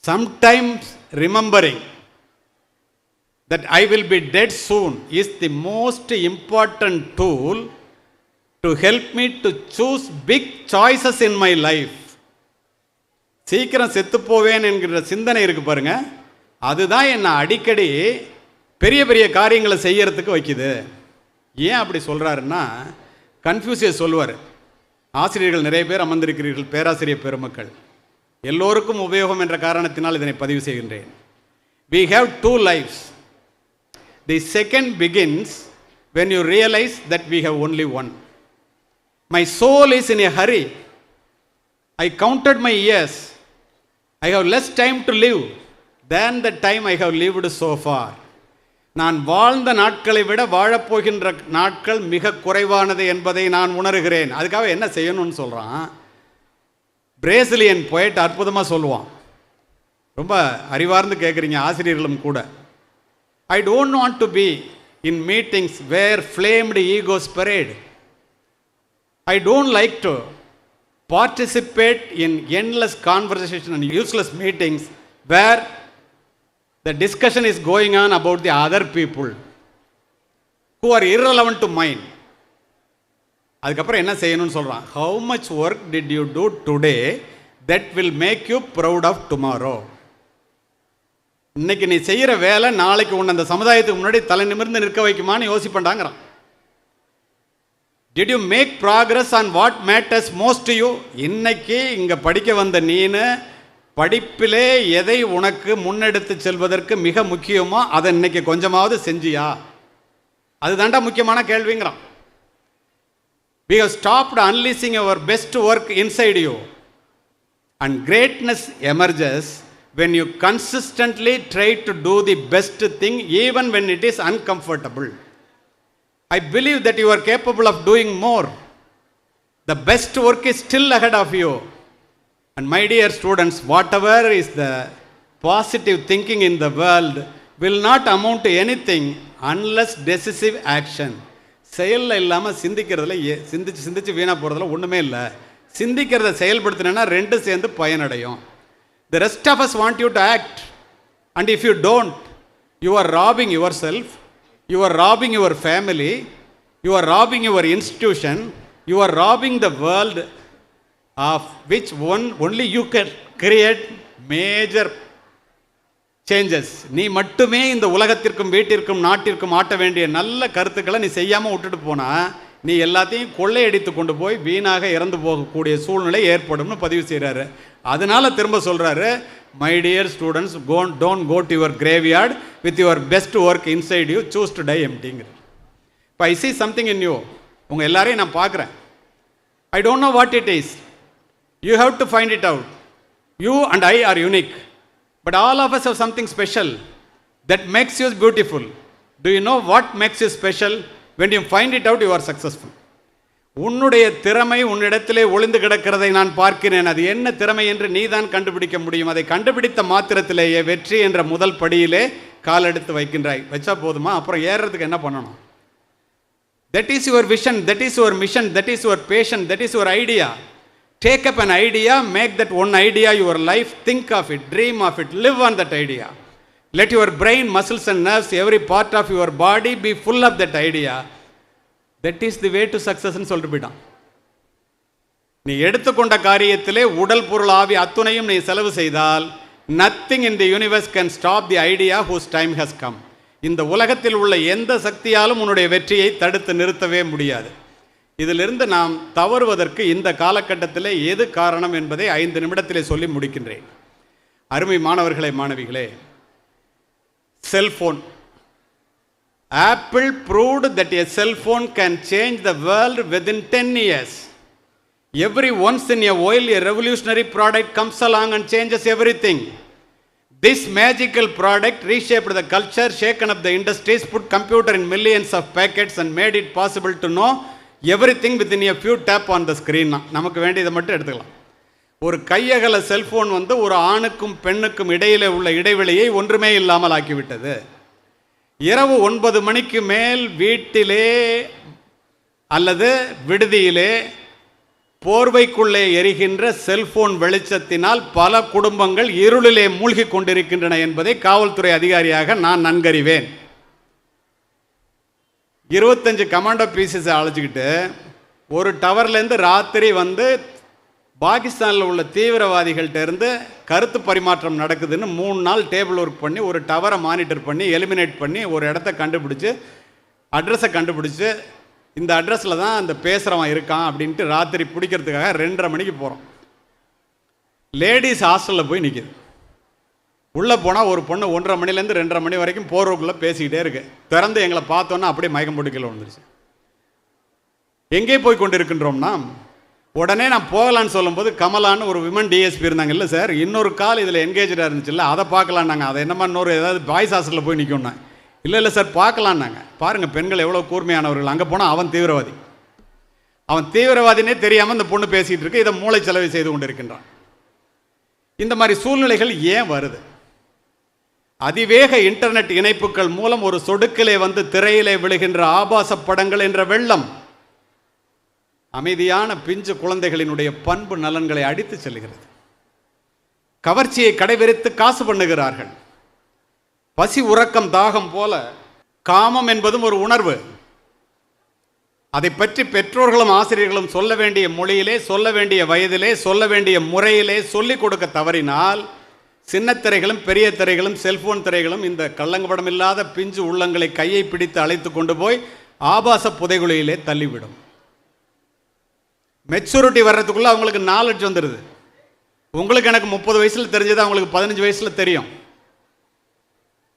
Sometimes remembering that I will be dead soon is the most important tool to help me to choose big choices in my life. சீக்கிரம் செத்து போவேன் என்கிற சிந்தனை இருக்கு பாருங்க, அதுதான் என்னை அடிக்கடி பெரிய பெரிய காரியங்களை செய்யறதுக்கு வைக்குது. ஏன் அப்படி சொல்றாருன்னா, கன்ஃபியூசியஸ் சொல்லுவார், ஆசிரியர்கள் நிறைய பேர் அமர்ந்திருக்கிறீர்கள், பேராசிரியர் பெருமக்கள், எல்லோருக்கும் உபயோகம் என்ற காரணத்தினால் இதனை பதிவு செய்கின்றேன். We have two lives. The second begins when you realize that we have only one. My soul is in a hurry. I counted my years. I have less time to live than the time I have lived so far. நான் வாழ்ந்த நாட்களை விட வாழப்போகின்ற நாட்கள் மிக குறைவானது என்பதை நான் உணர்கிறேன். அதுக்காக என்ன செய்யணும்னு சொல்கிறான். பிரேசிலியன் போய்ட்டு அற்புதமாக சொல்லுவான். ரொம்ப அறிவார்ந்து கேட்குறீங்க ஆசிரியர்களும் கூட. I don't want to be in meetings where flamed egos parade. I don't like to participate in endless conversation and useless meetings where the discussion is going on about the other people who are irrelevant to mind. அதுக்கப்புறம் என்ன செய்யணும்னு சொல்கிறான். How much work did you do today that will make you proud of tomorrow. இன்னைக்கு நீ செய்கிற வேலை நாளைக்கு உன்னை அந்த சமுதாயத்துக்கு முன்னாடி தலை நிமிர்ந்து நிற்க வைக்குமான்னு யோசிப்பண்டாங்கிறான். Did you make progress on what matters most to you. இன்னைக்கு இங்கே படிக்க வந்த நீனு படிப்பிலே எதை உனக்கு முன்னெடுத்து செல்வதற்கு மிக முக்கியமோ அதை இன்னைக்கு கொஞ்சமாவது செஞ்சியா? அதுதான்டா முக்கியமான கேள்விங்கிறான். We have stopped unleashing our best work inside you. And greatness emerges when you consistently try to do the best thing even when it is uncomfortable. I believe that you are capable of doing more. The best work is still ahead of you. And my dear students, whatever is the positive thinking in the world will not amount to anything unless decisive action. செயலில் இல்லாமல் சிந்திக்கிறதுல சிந்திச்சு வீணாக போகிறதுல ஒன்றுமே இல்லை. சிந்திக்கிறத செயல்படுத்தினா ரெண்டு சேர்ந்து பயனடையும். The rest of us want you to act, and if you don't, you are robbing yourself, you are robbing your family, you are robbing your institution, you are robbing the world of which only you can create major changes. நீ மட்டுமே இந்த உலகத்திற்கும் வீட்டிற்கும் நாட்டிற்கும் ஆட்ட வேண்டிய நல்ல கருத்துக்களை நீ செய்யாமல் விட்டுட்டு போனால் நீ எல்லாத்தையும் கொள்ளையடித்து கொண்டு போய் வீணாக இறந்து போகக்கூடிய சூழ்நிலை ஏற்படும்னு பதிவு செய்கிறாரு. அதனால திரும்ப சொல்கிறாரு, my dear students, don't go to your graveyard with your best work inside you, choose to die எம்டிங்கிற. இப்போ I see something in you. உங்கள் எல்லாரையும் நான் பார்க்குறேன். I don't know what it is. You have to find it out. You and I are unique. But all of us have something special that makes you beautiful. Do you know what makes you special? When you find it out, you are successful. உன்னுடைய திறமை உன்னிடத்திலே ஒளிந்து கிடக்கிறதை நான் பார்க்கிறேன். அது என்ன திறமை என்று நீ தான் கண்டுபிடிக்க முடியும். அதை கண்டுபிடித்த மாத்திரத்திலேயே வெற்றி என்ற முதல் படியிலே காலெடுத்து வைக்கின்றாய். வச்சா போதுமா? அப்புறம் ஏறுறதுக்கு என்ன பண்ணணும்? That is your vision, that is your mission, that is your passion, that is your idea. Take up an idea, make that one idea your life, think of it, dream of it, live on that idea. Let your brain, muscles and nerves, every part of your body be full of that idea. That is the way to success ன்னு சொல்லிட்டு போயிட்டான். நீ எடுத்துக்கொண்ட காரியத்திலே உடல் பொருள் ஆவி அத்துணையும் நீ செலவு செய்தால் nothing in the universe can stop the idea whose time has come. இந்த உலகத்தில் உள்ள எந்த சக்தியாலும் உன்னுடைய வெற்றியை தடுத்து நிறுத்தவே முடியாது. இதிலிருந்து நாம் தவறுவதற்கு இந்த காலகட்டத்தில் எது காரணம் என்பதை 5 நிமிடத்திலே சொல்லி முடிக்கின்றேன். அருமை மாணவர்களே, மாணவிகளே, cellphone Apple proved that a cell phone can change the world within 10 years. Every once in a while, a revolutionary product comes along and changes everything. This magical product reshaped the culture, shaken up the industries, put computer in millions of packets and made it possible to know everything within a few tap on the screen. நமக்கு வேண்டியதை மட்டும் எடுத்துக்கலாம். ஒரு கையகல cellphone வந்து ஒரு ஆணுக்கும் பெண்ணுக்கும் இடையிலே உள்ள இடைவெளியை ஒன்றுமே இல்லாமல் ஆக்கிவிட்டது. இரவு 9 மணிக்கு மேல் வீட்டிலே அல்லது விடுதியிலே போர்வைக்குள்ளே எரிகின்ற செல்போன் வெளிச்சத்தினால் பல குடும்பங்கள் இருளிலே மூழ்கி கொண்டிருக்கின்றன என்பதை காவல்துறை அதிகாரியாக நான் நன்கறிவேன். 25 கமாண்டோ பீசஸை அழைச்சிக்கிட்டு ஒரு டவர்லேருந்து ராத்திரி வந்து பாகிஸ்தானில் உள்ள தீவிரவாதிகள்கிட்ட இருந்து கருத்து பரிமாற்றம் நடக்குதுன்னு 3 நாள் டேபிள் ஒர்க் பண்ணி ஒரு டவரை மானிட்டர் பண்ணி எலிமினேட் பண்ணி ஒரு இடத்த கண்டுபிடிச்சி அட்ரஸை கண்டுபிடிச்சி இந்த அட்ரஸில் தான் அந்த பேசுகிறவன் இருக்கான் அப்படின்ட்டு ராத்திரி பிடிக்கிறதுக்காக 2:30 மணிக்கு போகிறோம். லேடிஸ் ஹாஸ்டலில் போய் நிற்கிது. உள்ளே போனால் ஒரு பொண்ணு 1:30 மணிலேருந்து 2:30 மணி வரைக்கும் போர்வுக்குள்ளே பேசிக்கிட்டே இருக்கு. திறந்து எங்களை பார்த்தோன்னா அப்படியே மயக்கம் போட்டு கீழே வந்துருச்சு. எங்கே போய் கொண்டு இருக்கின்றோம்னா, உடனே நான் போகலான்னு சொல்லும்போது கமலான்னு ஒரு விமன் டிஎஸ்பி இருந்தாங்க. இல்லை சார், இன்னொரு கால் இதில் என்கேஜாக இருந்துச்சுல்ல, அதை பார்க்கலான்னாங்க. அதை என்னமா இன்னொரு ஏதாவது பாய்ஸ் ஹாஸ்டலில் போய் நிற்கணும்னா, இல்லை சார் பார்க்கலான்னாங்க. பாருங்கள் பெண்கள் எவ்வளோ கூர்மையானவர்கள். அங்கே போனால் அவன் தீவிரவாதினே தெரியாமல் இந்த பொண்ணு பேசிகிட்டு இருக்கு. இதை மூளை செலவு செய்து கொண்டு இருக்கின்றான். இந்த மாதிரி சூழ்நிலைகள் ஏன் வருது? அதிவேக இன்டர்நெட் இணைப்புகள் மூலம் ஒரு சொடுக்கிலே வந்து திரையிலே விழுகின்ற ஆபாச படங்கள் என்ற வெள்ளம் அமைதியான பிஞ்சு குழந்தைகளினுடைய பண்பு நலன்களை அடித்து செல்கிறது. கவர்ச்சியை கடைவிரித்து காசு பண்ணுகிறார்கள். பசி உறக்கம் தாகம் போல காமம் என்பதும் ஒரு உணர்வு. அதை பற்றி பெற்றோர்களும் ஆசிரியர்களும் சொல்ல வேண்டிய மொழியிலே, சொல்ல வேண்டிய வயதிலே, சொல்ல வேண்டிய முறையிலே சொல்லிக் கொடுக்க தவறினால் சின்ன திரைகளும் பெரிய திரைகளும் செல்போன் திரைகளும் இந்த கள்ளங்கபடம் இல்லாத பிஞ்சு உள்ளங்களை கையை பிடித்து அழைத்து கொண்டு போய் ஆபாச புதைகுழியிலே தள்ளிவிடும். மெச்சூரிட்டி வர்றதுக்குள்ளே அவங்களுக்கு நாலேஜ் வந்துடுது. உங்களுக்கு எனக்கு 30 வயசில் தெரிஞ்சது அவங்களுக்கு 15 வயசில் தெரியும்.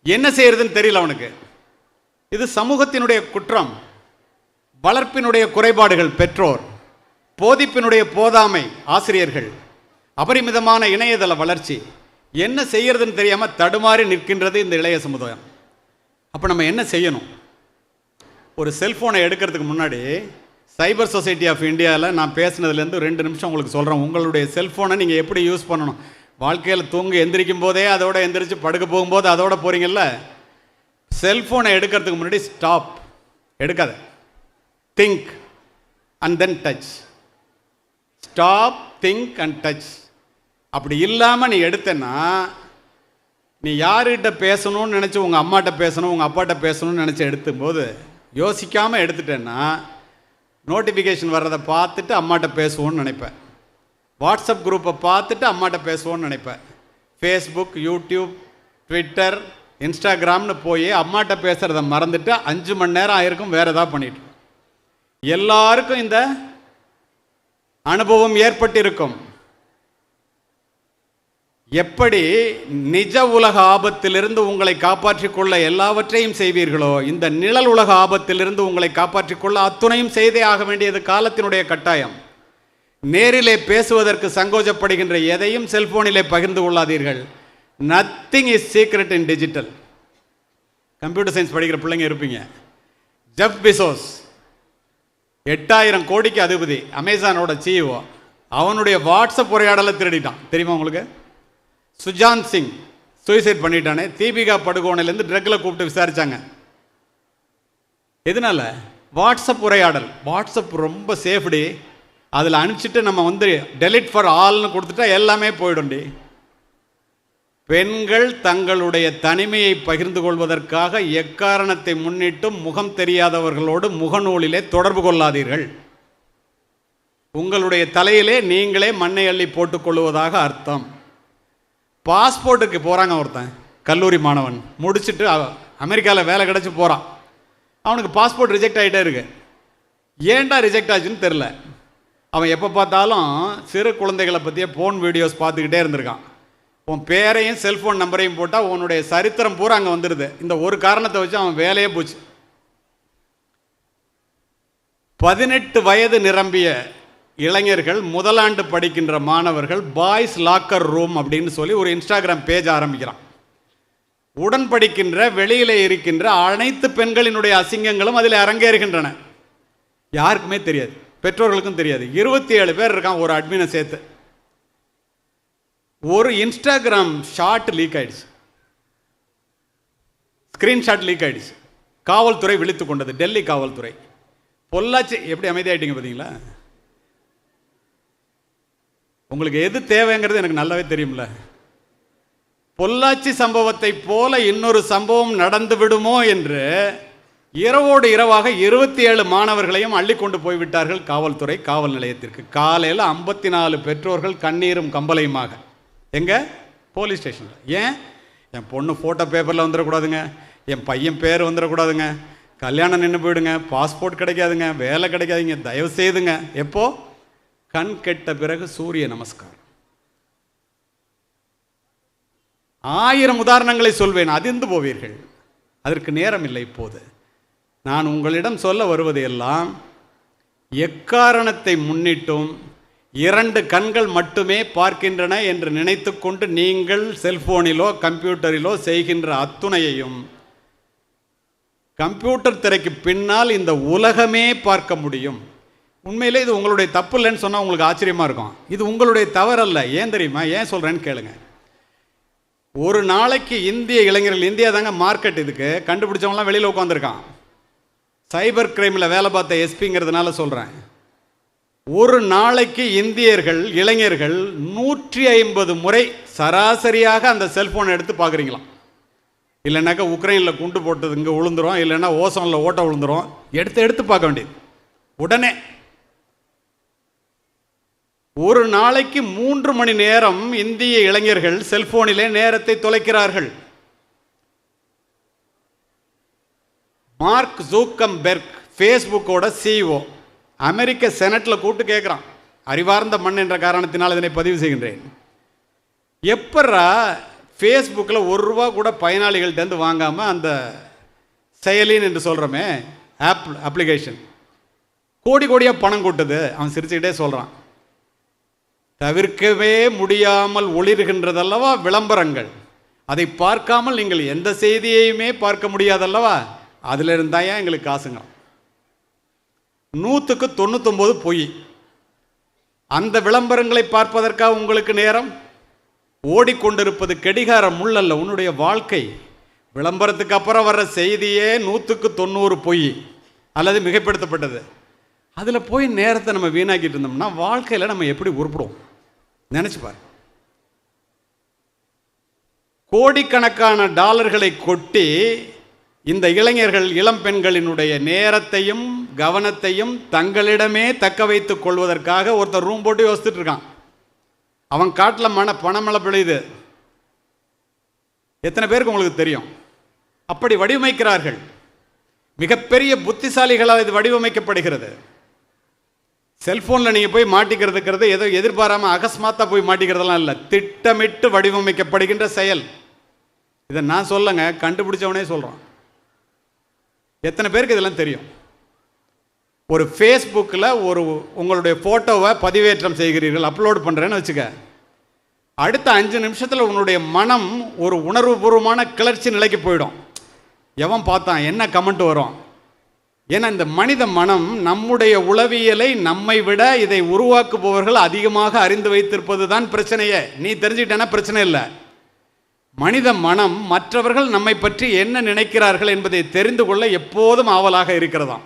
என்ன செய்யறதுன்னு தெரியல அவனுக்கு. இது சமூகத்தினுடைய குற்றம், வளர்ப்பினுடைய குறைபாடுகள் பெற்றோர், போதிப்பினுடைய போதாமை ஆசிரியர்கள், அபரிமிதமான இணையதள வளர்ச்சி. என்ன செய்யறதுன்னு தெரியாமல் தடுமாறி நிற்கின்றது இந்த இளைய சமுதாயம். அப்போ நம்ம என்ன செய்யணும்? ஒரு செல்ஃபோனை எடுக்கிறதுக்கு முன்னாடி சைபர் சொசைட்டி ஆஃப் இந்தியாவில் நான் பேசினதுலேருந்து 2 நிமிஷம் உங்களுக்கு சொல்கிறேன். உங்களுடைய செல்ஃபோனை நீங்கள் எப்படி யூஸ் பண்ணணும். வாழ்க்கையில் தூங்கி எந்திரிக்கும் போதே அதோட எந்திரிச்சு படுக்க போகும்போது அதோட போகிறீங்கல்ல. செல்ஃபோனை எடுக்கிறதுக்கு முன்னாடி ஸ்டாப், எடுக்காத, think and then touch. Stop, think and touch. அப்படி இல்லாமல் நீ எடுத்தேன்னா, நீ யார்கிட்ட பேசணும்னு நினச்சி உங்கள் அம்மாட்ட பேசணும், உங்கள் அப்பாட்ட பேசணும்னு நினச்சி எடுத்தும்போது யோசிக்காமல் எடுத்துட்டேன்னா நோட்டிஃபிகேஷன் வர்றதை பார்த்துட்டு அம்மாட்ட பேசுவோன்னு நினைப்பேன். வாட்ஸ்அப் குரூப்பை பார்த்துட்டு அம்மாட்ட பேசுவோன்னு நினைப்பேன். ஃபேஸ்புக், யூடியூப், ட்விட்டர், இன்ஸ்டாகிராம்னு போய் அம்மாட்ட பேசுகிறத மறந்துட்டு 5 மணி நேரம் ஆயிருக்கும் வேறு ஏதாவது பண்ணிட்டு. எல்லாருக்கும் இந்த அனுபவம் ஏற்பட்டிருக்கும். எப்படி நிஜ உலக ஆபத்திலிருந்து உங்களை காப்பாற்றிக் கொள்ள எல்லாவற்றையும் செய்வீர்களோ, இந்த நிழல் உலக ஆபத்திலிருந்து உங்களை காப்பாற்றிக் கொள்ள அத்துணையும் செய்தே ஆக வேண்டியது காலத்தினுடைய கட்டாயம். நேரிலே பேசுவதற்கு சங்கோஜப்படுகின்ற எதையும் செல்போனிலே பகிர்ந்து கொள்ளாதீர்கள். Nothing is secret in digital. Computer science படிக்கிற பிள்ளைங்க இருப்பீங்க. ஜெஃப் பெசோஸ் 8000 கோடிக்கு அதிபதி, அமேசானோட சிஇஓ. அவனுடைய வாட்ஸ்அப் உரையாடலை திருடிட்டான், தெரியுமா உங்களுக்கு? சுஜாந்த் சிங் சூசைட் பண்ணிட்டானே. தீபிகா படுகோனிலேருந்து ட்ரக்கில் கூப்பிட்டு விசாரித்தாங்க. எதனால? வாட்ஸ்அப் உரையாடல். வாட்ஸ்அப் ரொம்ப சேஃப்டி. அதில் அனுப்பிச்சிட்டு நம்ம வந்து டெலிட் ஃபார் ஆல்னு கொடுத்துட்டா எல்லாமே போயிடும்டி. பெண்கள் தங்களுடைய தனிமையை பகிர்ந்து கொள்வதற்காக எக்காரணத்தை முன்னிட்டும் முகம் தெரியாதவர்களோடு முகநூலிலே தொடர்பு கொள்ளாதீர்கள். உங்களுடைய தலையிலே நீங்களே மண்ணை அள்ளி போட்டுக்கொள்வதாக அர்த்தம். பாஸ்போர்ட்டுக்கு போகிறாங்க ஒருத்தன், கல்லூரி மாணவன், முடிச்சுட்டு அமெரிக்காவில் வேலை கிடச்சி போகிறான். அவனுக்கு பாஸ்போர்ட் ரிஜெக்ட் ஆகிட்டே இருக்கு. ஏன்டா ரிஜெக்ட் ஆச்சுன்னு தெரில. அவன் எப்போ பார்த்தாலும் சிறு குழந்தைகளை பற்றிய ஃபோன் வீடியோஸ் பார்த்துக்கிட்டே இருந்திருக்கான். உன் பேரையும் செல்ஃபோன் நம்பரையும் போட்டால் உன்னுடைய சரித்திரம் பூரா அங்கே வந்துடுது. இந்த ஒரு காரணத்தை வச்சு அவன் வேலையே போச்சு. 18 வயது நிரம்பிய இளைஞர்கள், முதலாண்டு படிக்கின்ற மாணவர்கள் பாய்ஸ் லாக்கர் ரூம் அப்படின்னு சொல்லி ஒரு இன்ஸ்டாகிராம் பேஜ் ஆரம்பிக்கிறான். உடன் படிக்கின்ற, வெளியிலே இருக்கின்ற அனைத்து பெண்களினுடைய அசிங்கங்களும் அதில் அரங்கேறுகின்றன. யாருக்குமே தெரியாது, பெற்றோர்களுக்கும் தெரியாது. 27 பேர் இருக்கான், ஒரு அட்மினை சேர்த்து. ஒரு இன்ஸ்டாகிராம் ஷாட் லீக் ஆயிடுச்சு, ஸ்கிரீன்ஷாட் லீக் ஆயிடுச்சு. காவல்துறை விழித்து கொண்டது, டெல்லி காவல்துறை. பொள்ளாச்சி எப்படி அமைதியாயிட்டீங்க பார்த்தீங்களா? உங்களுக்கு எது தேவைங்கிறது எனக்கு நல்லாவே தெரியும்ல. பொள்ளாச்சி சம்பவத்தை போல இன்னொரு சம்பவம் நடந்து விடுமோ என்று இரவோடு இரவாக 27 மாணவர்களையும் அள்ளி கொண்டு போய்விட்டார்கள் காவல்துறை காவல் நிலையத்திற்கு. காலையில் 54 பெற்றோர்கள் கண்ணீரும் கம்பளையுமாக. எங்க? போலீஸ் ஸ்டேஷனில். ஏன்? என் பொண்ணு ஃபோட்டோ பேப்பரில் வந்துடக்கூடாதுங்க, என் பையன் பேர் வந்துடக்கூடாதுங்க, கல்யாணம் நின்று போயிடுங்க, பாஸ்போர்ட் கிடைக்காதுங்க, வேலை கிடைக்காதுங்க, தயவு செய்துங்க. எப்போ? கண் கெட்ட பிறகு சூரிய நமஸ்காரம். 1000 உதாரணங்களை சொல்வேன், அதிர்ந்து போவீர்கள். அதற்கு நேரம் இல்லை இப்போது. நான் உங்களிடம் சொல்ல வருவது எல்லாம் எக்காரணத்தை முன்னிட்டும் 2 கண்கள் மட்டுமே பார்க்கின்றன என்று நினைத்து கொண்டு நீங்கள் செல்போனிலோ கம்ப்யூட்டரிலோ செய்கின்ற அத்துணையையும் கம்ப்யூட்டர் திரைக்கு பின்னால் இந்த உலகமே பார்க்க முடியும். உண்மையிலே இது உங்களுடைய தப்பு இல்லைன்னு சொன்னால் உங்களுக்கு ஆச்சரியமாக இருக்கும். இது உங்களுடைய தவறல்ல. ஏன் தெரியுமா? ஏன் சொல்கிறேன்னு கேளுங்க. ஒரு நாளைக்கு இந்திய இளைஞர்கள், இந்தியா தாங்க மார்க்கெட், இதுக்கு கண்டுபிடிச்சவங்களாம் வெளியில் உட்காந்துருக்கான். சைபர் கிரைமில் வேலை பார்த்த எஸ்பிங்கிறதுனால சொல்கிறேன். ஒரு நாளைக்கு இந்தியர்கள் இளைஞர்கள் 150 முறை சராசரியாக அந்த செல்ஃபோனை எடுத்து பார்க்குறீங்களாம். இல்லைனாக்கா உக்ரைனில் குண்டு போட்டது இங்கே விழுந்துரும், இல்லைன்னா ஓசோனில் ஓட்ட விழுந்துரும். எடுத்து பார்க்க வேண்டியது உடனே. ஒரு நாளைக்கு 3 மணி நேரம் இந்திய இளைஞர்கள் செல்போனிலே நேரத்தை தொலைக்கிறார்கள். மார்க் ஜூக்கம்பெர்க், ஃபேஸ்புக்கோட CEO, அமெரிக்க செனட்டில் கூப்பிட்டு கேட்குறான். அறிவார்ந்த மண் என்ற காரணத்தினால் இதனை பதிவு செய்கின்றேன். எப்பரா ஃபேஸ்புக்கில் ₹1 கூட பயனாளிகள்டேருந்து வாங்காமல் அந்த செயலின்னு என்று சொல்கிறோமே அப்ளிகேஷன் கோடியாக பணம் கூட்டுது? அவன் சிரிச்சுக்கிட்டே சொல்கிறான். தவிர்க்கவே முடியாமல் ஒளிர்கின்றதல்லவா விளம்பரங்கள். அதை பார்க்காமல் நீங்கள் எந்த செய்தியையுமே பார்க்க முடியாதல்லவா? அதில் இருந்தாயா எங்களுக்கு காசுங்க. 100க்கு 99 பொய். அந்த விளம்பரங்களை பார்ப்பதற்காக உங்களுக்கு நேரம்? ஓடிக்கொண்டிருப்பது கெடிகார முள்ளல்ல, உன்னுடைய வாழ்க்கை. விளம்பரத்துக்கு அப்புறம் வர்ற செய்தியே 100க்கு 90 பொய் அல்லது மிகைப்படுத்தப்பட்டது. அதில் போய் நேரத்தை நம்ம வீணாக்கிட்டு இருந்தோம்னா வாழ்க்கையில் நம்ம எப்படி உருப்பிடுவோம்? நினச்சி பாரு. கோடிக்கணக்கான டாலர்களை கொட்டி இந்த இளைஞர்கள், இளம் பெண்களினுடைய நேரத்தையும் கவனத்தையும் தங்களிடமே தக்க வைத்துக் கொள்வதற்காக ஒருத்தர் ரூம் போட்டு யோசிச்சுட்டு இருக்கான். அவன் காட்டில் பணமழை பொழியுது. எத்தனை பேருக்கு உங்களுக்கு தெரியும்? அப்படி வடிவமைக்கிறார்கள். மிகப்பெரிய புத்திசாலிகளால் இது வடிவமைக்கப்படுகிறது. செல்போனில் நீங்கள் போய் மாட்டிக்கிறதுக்கிறது ஏதோ எதிர்பாராமல் அகஸ்மாத்தாக போய் மாட்டிக்கிறதெல்லாம் இல்லை, திட்டமிட்டு வடிவமைக்கப்படுகின்ற செயல். இதை நான் சொல்லங்க, கண்டுபிடிச்சவனே சொல்கிறான். எத்தனை பேருக்கு இதெல்லாம் தெரியும்? ஒரு ஃபேஸ்புக்கில் உங்களுடைய ஃபோட்டோவை பதிவேற்றம் செய்கிறீர்கள், அப்லோட் பண்ணுறேன்னு வச்சுக்க. அடுத்த 5 நிமிஷத்தில் உன்னுடைய மனம் ஒரு உணர்வுபூர்வமான கிளர்ச்சி நிலைக்கு போயிடும். எவன் பார்த்தான், என்ன கமெண்ட் வரும்? ஏன்னா இந்த மனித மனம் நம்முடைய உளவியலை நம்மை விட இதை உருவாக்குபவர்கள் அதிகமாக அறிந்து வைத்திருப்பது தான் பிரச்சனையே. நீ தெரிஞ்சுக்கிட்டேன்னா பிரச்சனை இல்லை. மனித மனம் மற்றவர்கள் நம்மை பற்றி என்ன நினைக்கிறார்கள் என்பதை தெரிந்து கொள்ள எப்போதும் ஆவலாக இருக்கிறதாம்.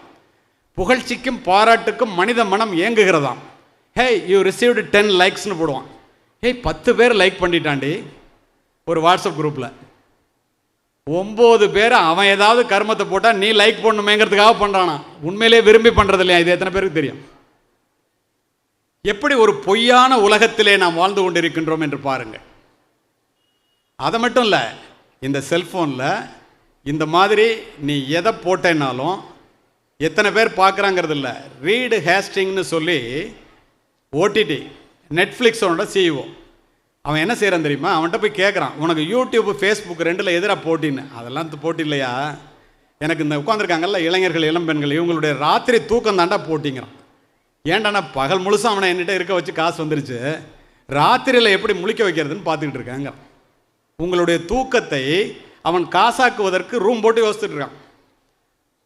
புகழ்ச்சிக்கும் பாராட்டுக்கும் மனித மனம் ஏங்குகிறதாம். ஹே, யூ ரிசீவ்டு 10 லைக்ஸ்னு போடுவான். ஹே, 10 பேர் லைக் பண்ணிட்டாண்டி ஒரு வாட்ஸ்அப் குரூப்பில். 9 பேர் அவன் ஏதாவது கர்மத்தை போட்டால் நீ லைக் பண்ணுமேங்கிறதுக்காக பண்ணுறானா. உண்மையிலே விரும்பி பண்ணுறது இல்லையா? இது எத்தனை பேருக்கு தெரியும்? எப்படி ஒரு பொய்யான உலகத்திலே நாம் வாழ்ந்து கொண்டிருக்கின்றோம் என்று பாருங்கள். அதை மட்டும் இல்லை, இந்த செல்ஃபோனில் இந்த மாதிரி நீ எதை போட்டேன்னாலும் எத்தனை பேர் பார்க்குறாங்கிறது இல்லை. ரீடு ஹேஸ்டிங்னு சொல்லி ஓடிடி நெட்ஃப்ளிக்ஸோட CEO அவன் என்ன செய்கிறான் தெரியுமா? அவன்கிட்ட போய் கேட்குறான், உனக்கு யூடியூப் ஃபேஸ்புக் 2ல் எதிராக போட்டின்னு. அதெல்லாம் போட்டி இல்லையா? எனக்கு இந்த உட்காந்துருக்காங்கல்ல இளைஞர்கள் இளம்பெண்கள் இவங்களுடைய ராத்திரி தூக்கம் தாண்டா போட்டிங்கிறான். ஏன்டாண்ணா பகல் முழுசும் அவனை என்கிட்ட இருக்க வச்சு காசு வந்துருச்சு, ராத்திரியில் எப்படி முழிக்க வைக்கிறதுன்னு பார்த்துக்கிட்டு இருக்காங்க. உங்களுடைய தூக்கத்தை அவன் காசாக்குவதற்கு ரூம் போட்டு யோசிச்சுட்டு இருக்கான்.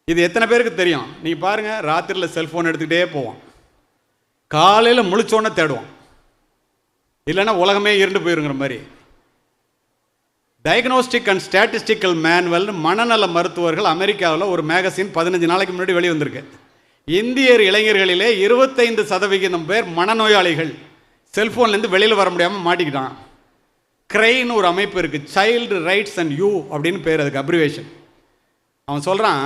இது எத்தனை பேருக்கு தெரியும்? நீங்கள் பாருங்கள், ராத்திரியில் செல்ஃபோன் எடுத்துக்கிட்டே போவான், காலையில் முழிச்சோன்னே தேடுவான், இல்லைன்னா உலகமே இருண்டு போயிருங்கிற மாதிரி. டயக்னோஸ்டிக் அண்ட் ஸ்டாட்டிஸ்டிக்கல் மேனுவல் மனநல மருத்துவர்கள் அமெரிக்காவில் ஒரு மேகசின் 15 நாளைக்கு முன்னாடி வெளிவந்திருக்கு. இந்தியர் இளைஞர்களிலே 25% பேர் மனநோயாளிகள். செல்ஃபோன்லேருந்து வெளியில் வர முடியாமல் மாட்டிக்கிட்டான். கிரைன்னு ஒரு அமைப்பு இருக்குது, சைல்டு ரைட்ஸ் அண்ட் யூ அப்படின்னு பேர், அதுக்கு அப்ரிவேஷன். அவன் சொல்கிறான்,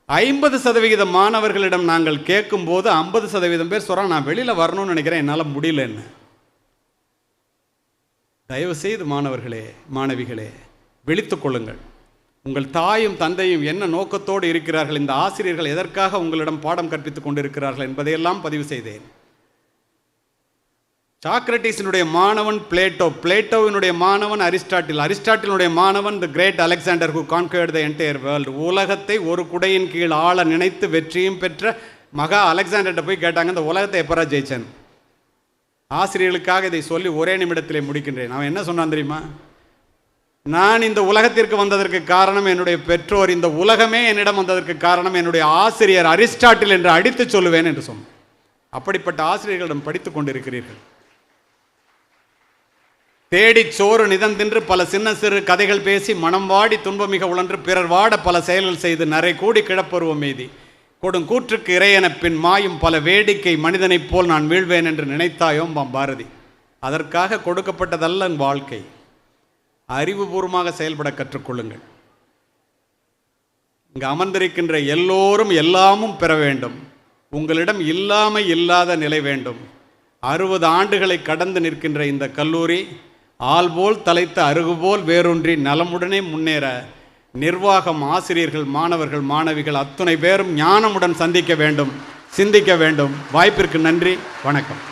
50% மாணவர்களிடம் நாங்கள் கேட்கும்போது 50% பேர் சொல்கிறான், நான் வெளியில் வரணும்னு நினைக்கிறேன், என்னால் முடியலன்னு. தயவுசெய்து மாணவர்களே மாணவிகளே விழித்துக் கொள்ளுங்கள். உங்கள் தாயும் தந்தையும் என்ன நோக்கத்தோடு இருக்கிறார்கள், இந்த ஆசிரியர்கள் எதற்காக உங்களிடம் பாடம் கற்பித்துக் கொண்டிருக்கிறார்கள் என்பதையெல்லாம் பதிவு செய்தேன். சாக்ரட்டிஸினுடைய மாணவன் பிளேட்டோ, பிளேட்டோவினுடைய மாணவன் அரிஸ்டாட்டில், அரிஸ்டாட்டிலுடைய மாணவன் the great Alexander who conquered the entire world. உலகத்தை ஒரு குடையின் கீழ் ஆள நினைத்து வெற்றியும் பெற்ற மகா அலெக்சாண்டர்கிட்ட போய் கேட்டாங்க, இந்த உலகத்தை எப்பரா ஜெயிச்சேன்? ஆசிரியர்களுக்காக இதை சொல்லி ஒரே நிமிடத்திலே முடிக்கின்றேன். அவன் என்ன சொன்னான் தெரியுமா? நான் இந்த உலகத்திற்கு வந்ததற்கு காரணம் என்னுடைய பெற்றோர், இந்த உலகமே என்னிடம் வந்ததற்கு காரணம் என்னுடைய ஆசிரியர் அரிஸ்டாட்டில் என்று அடித்து சொல்லுவேன் என்று சொன்னான். அப்படிப்பட்ட ஆசிரியர்களிடம் படித்துக் கொண்டிருக்கிறீர்கள். தேடி சோறு நிதந்தின்று பல சின்ன சிறு கதைகள் பேசி மனம் வாடி துன்பமிக உழன்று பிறர் வாட பல செயல்கள் செய்து நரை கூடி கிழப்பருவம் மீதி கொடுங்கூற்றுக்கு இறையென பின் மாயும் பல வேடிக்கை மனிதனைப் போல் நான் வீழ்வேன் என்று நினைத்தாயோம் பாரதி. அதற்காக கொடுக்கப்பட்டதல்ல வாழ்க்கை. அறிவுபூர்வமாக செயல்பட கற்றுக்கொள்ளுங்கள். இங்கு அமர்ந்திருக்கின்ற எல்லோரும் எல்லாமும் பெற வேண்டும். உங்களிடம் இல்லாமை இல்லாத நிலை வேண்டும். 60 ஆண்டுகளை கடந்து நிற்கின்ற இந்த கல்லூரி ஆள்போல் தலைத்த அருகுபோல் வேரூன்றி நலமுடனே முன்னேற நிர்வாகம், ஆசிரியர்கள், மாணவர்கள், மாணவிகள் அத்துணை பேரும் ஞானமுடன் சந்திக்க வேண்டும், சிந்திக்க வேண்டும். வாய்ப்பிற்கு நன்றி, வணக்கம்.